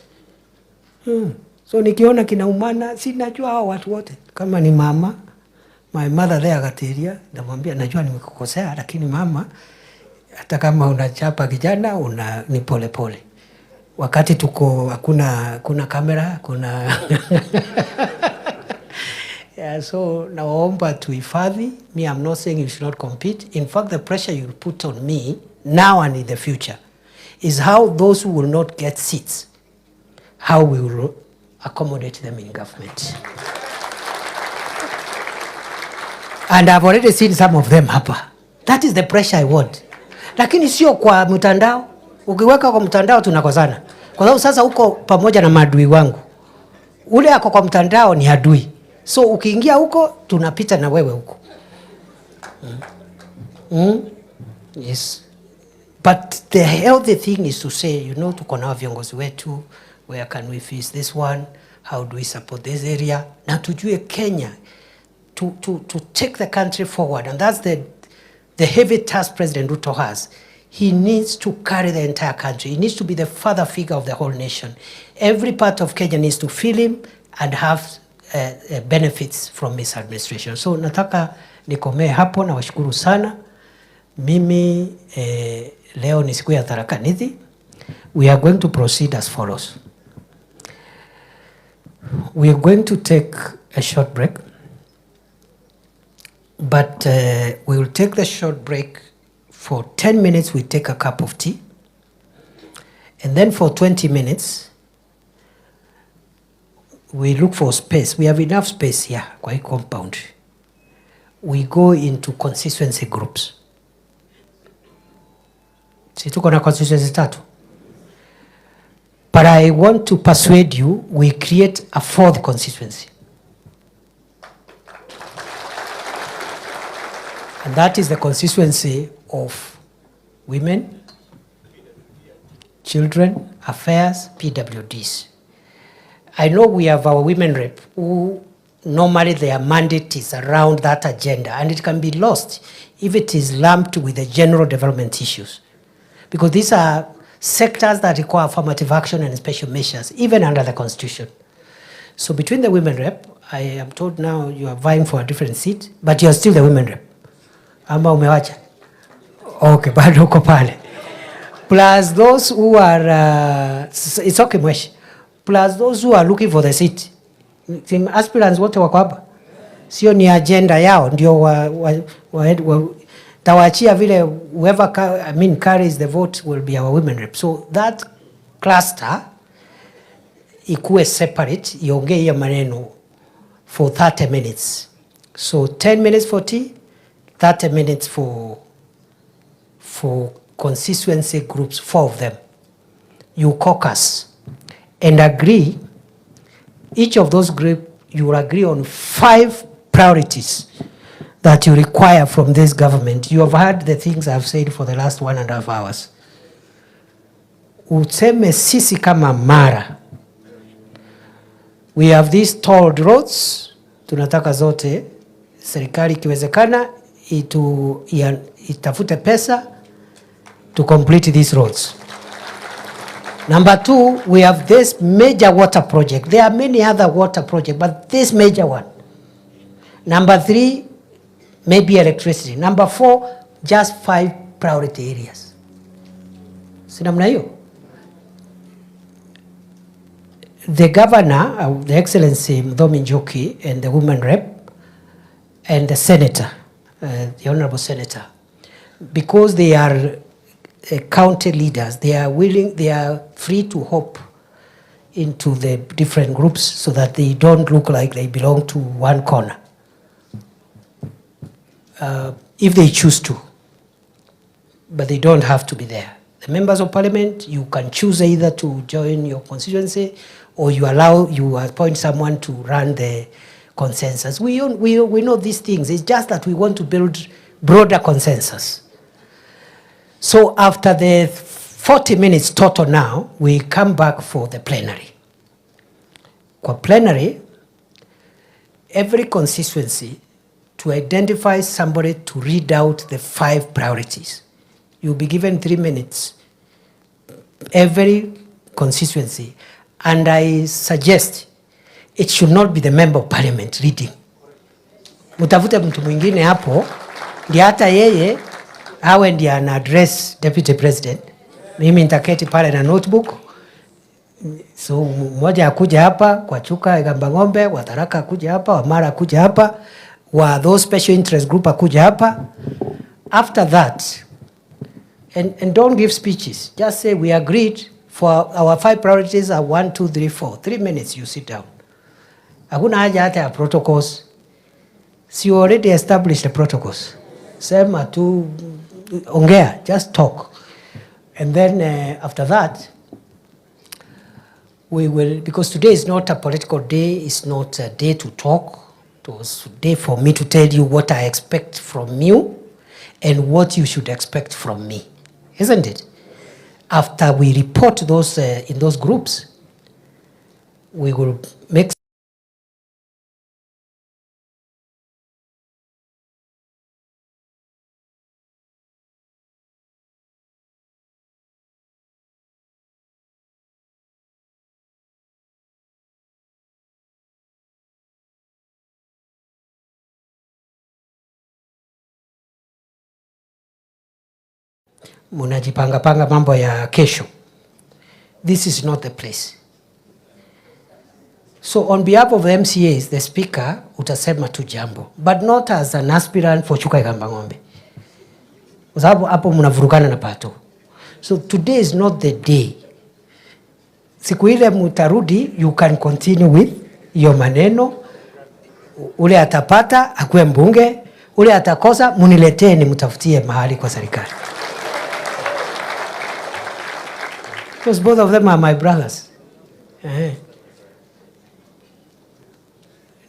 So nikiona kinaumana, si najua hao watu wote. Kama ni mama, my mother there Gatiria, namwambia najua nimekukosea, lakini mama, hata kama unachapa kijana, ni pole pole. Wakati tuko, kuna kamera, kuna... Yeah, so naomba tuhifadhi. Me, I'm not saying you should not compete. In fact, the pressure you put on me, now and in the future, is how those who will not get seats, how we will accommodate them in government. And I've already seen some of them hapa. That is the pressure I want. Lakini sio kwa mtandao. Ukiweka kwa mtandao tunakosana. Kwa sababu sasa uko pamoja na maadui wangu. Ule ako kwa mtandao ni adui. So ukiingia huko tunapita na wewe huko. Yes. But the healthy thing is to say, tuko na viongozi wetu, where can we face this one? How do we support this area? Na tujue Kenya to take the country forward, and that's the heavy task President Ruto has. He needs to carry the entire country. He needs to be the father figure of the whole nation. Every part of Kenya needs to feel him and have benefits from his administration. So nataka nikomee hapo na washukuru sana. Mimi leo ni siku ya Tharaka Nithi. We are going to proceed as follows. We are going to take a short break. But we will take the short break. For 10 minutes, we take a cup of tea. And then for 20 minutes, we look for space. We have enough space here, kwa hii compound. We go into constituency groups. Si tuko na constituency tatu. But I want to persuade you, we create a fourth constituency. And that is the constituency of women, children, affairs, PWDs. I know we have our women rep who normally their mandate is around that agenda, and it can be lost if it is lumped with the general development issues. Because these are sectors that require affirmative action and special measures, even under the Constitution. So between the women rep, I am told now you are vying for a different seat, but you are still the women rep. Ama umewacha? Okay, bado uko pale. Plus those who are, it's okay mweshi. Plus those who are looking for the seat. Aspirants wote wako hapa. Sio ni agenda yao, ndio tawachia vile whoever carries the vote will be our women rep. So that cluster ikuwe separate, iongee hiyo maneno for 30 minutes. So 10 minutes for tea, 30 minutes for constituency groups, 4 of them. You caucus and agree, each of those groups, you will agree on 5 priorities that you require from this government. You have heard the things I've said for the last 1.5 hours. Useme sisi kama Mara, we have these tolled roads, tunataka zote, serikali ikiwezekana, itafute pesa to complete these roads. Number 2, we have this major water project. There are many other water projects, but this major one. Number 3, maybe electricity. Number 4, just 5 priority areas. Sinamna hiyo. The governor, the Excellency Muthomi Njoki, and the women rep, and the senator, the honorable senator, because they are county leaders, they are free to hop into the different groups so that they don't look like they belong to one corner. If they choose to, but they don't have to be there. The members of parliament, you can choose either to join your constituency or you appoint someone to run the consensus. We know these things. It's just that we want to build broader consensus. So after the 40 minutes total now, we come back for the plenary. For plenary, every constituency to identify somebody to read out the 5 priorities. You'll be given 3 minutes. Every constituency, and I suggest it should not be the member of parliament reading. Mutafute mtu mwingine hapo, ndiye hata yeye awe ndiye ana address deputy president. Mimi nitaketi pale na notebook. So mmoja akuja hapa kwa Chuka Gamba Ng'ombe, wa Tharaka akuja hapa, wa Mara akuja hapa, wa those special interest group akuja hapa. After that, and don't give speeches. Just say we agreed for our 5 priorities are 1, 2, 3, 4. 3 minutes you sit down. Hakuna haja hata ya protocols. So you already established the protocols. Sema tu ongea, just talk. And then after that, we will, because today is not a political day, it's not a day to talk. It was a day for me to tell you what I expect from you and what you should expect from me, isn't it? After we report those in those groups, we will make munajipanga mambo ya kesho. This is not the place. So on behalf of the MCAs, the speaker utasema tu jambo, but not as an aspirant for Chuka Gamba Ng'ombe. Kwa sababu hapo mnavurugana na pato. So today is not the day. Siku ile mutarudi, you can continue with your maneno. Ule atapata akuwe mbunge, ule atakosa muniletee ni mutafutie mahali kwa serikali. Because both of them are my brothers.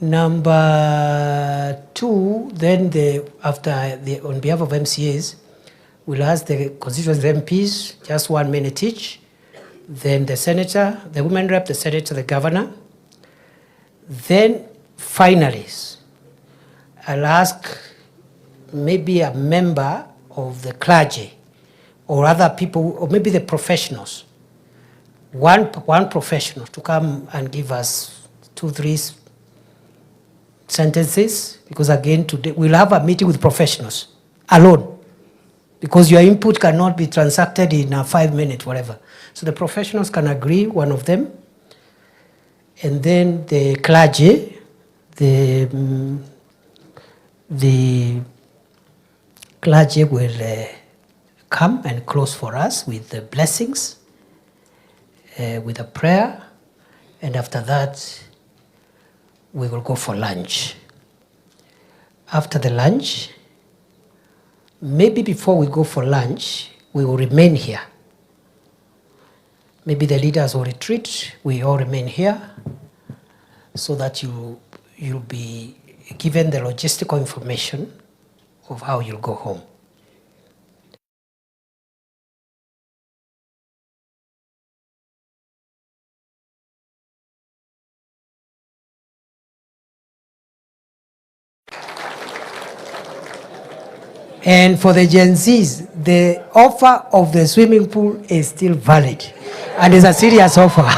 Number 2, then on behalf of MCAs, we'll ask the constituency MPs, just 1 minute each. Then the senator, the women rep, the senator, the governor. Then finally, I'll ask maybe a member of the clergy or other people, or maybe the professionals. One professional to come and give us 2, 3 sentences, because again today we'll have a meeting with professionals alone, because your input cannot be transacted in a 5 minute whatever. So the professionals can agree, one of them, and then the clergy, the clergy will come and close for us with the blessings, with a prayer, and after that we will go for lunch. After the lunch, maybe before we go for lunch, we will remain here. Maybe the leaders will retreat, we all remain here, so that you'll be given the logistical information of how you'll go home. And for the Gen Zs, the offer of the swimming pool is still valid, and it's a serious offer.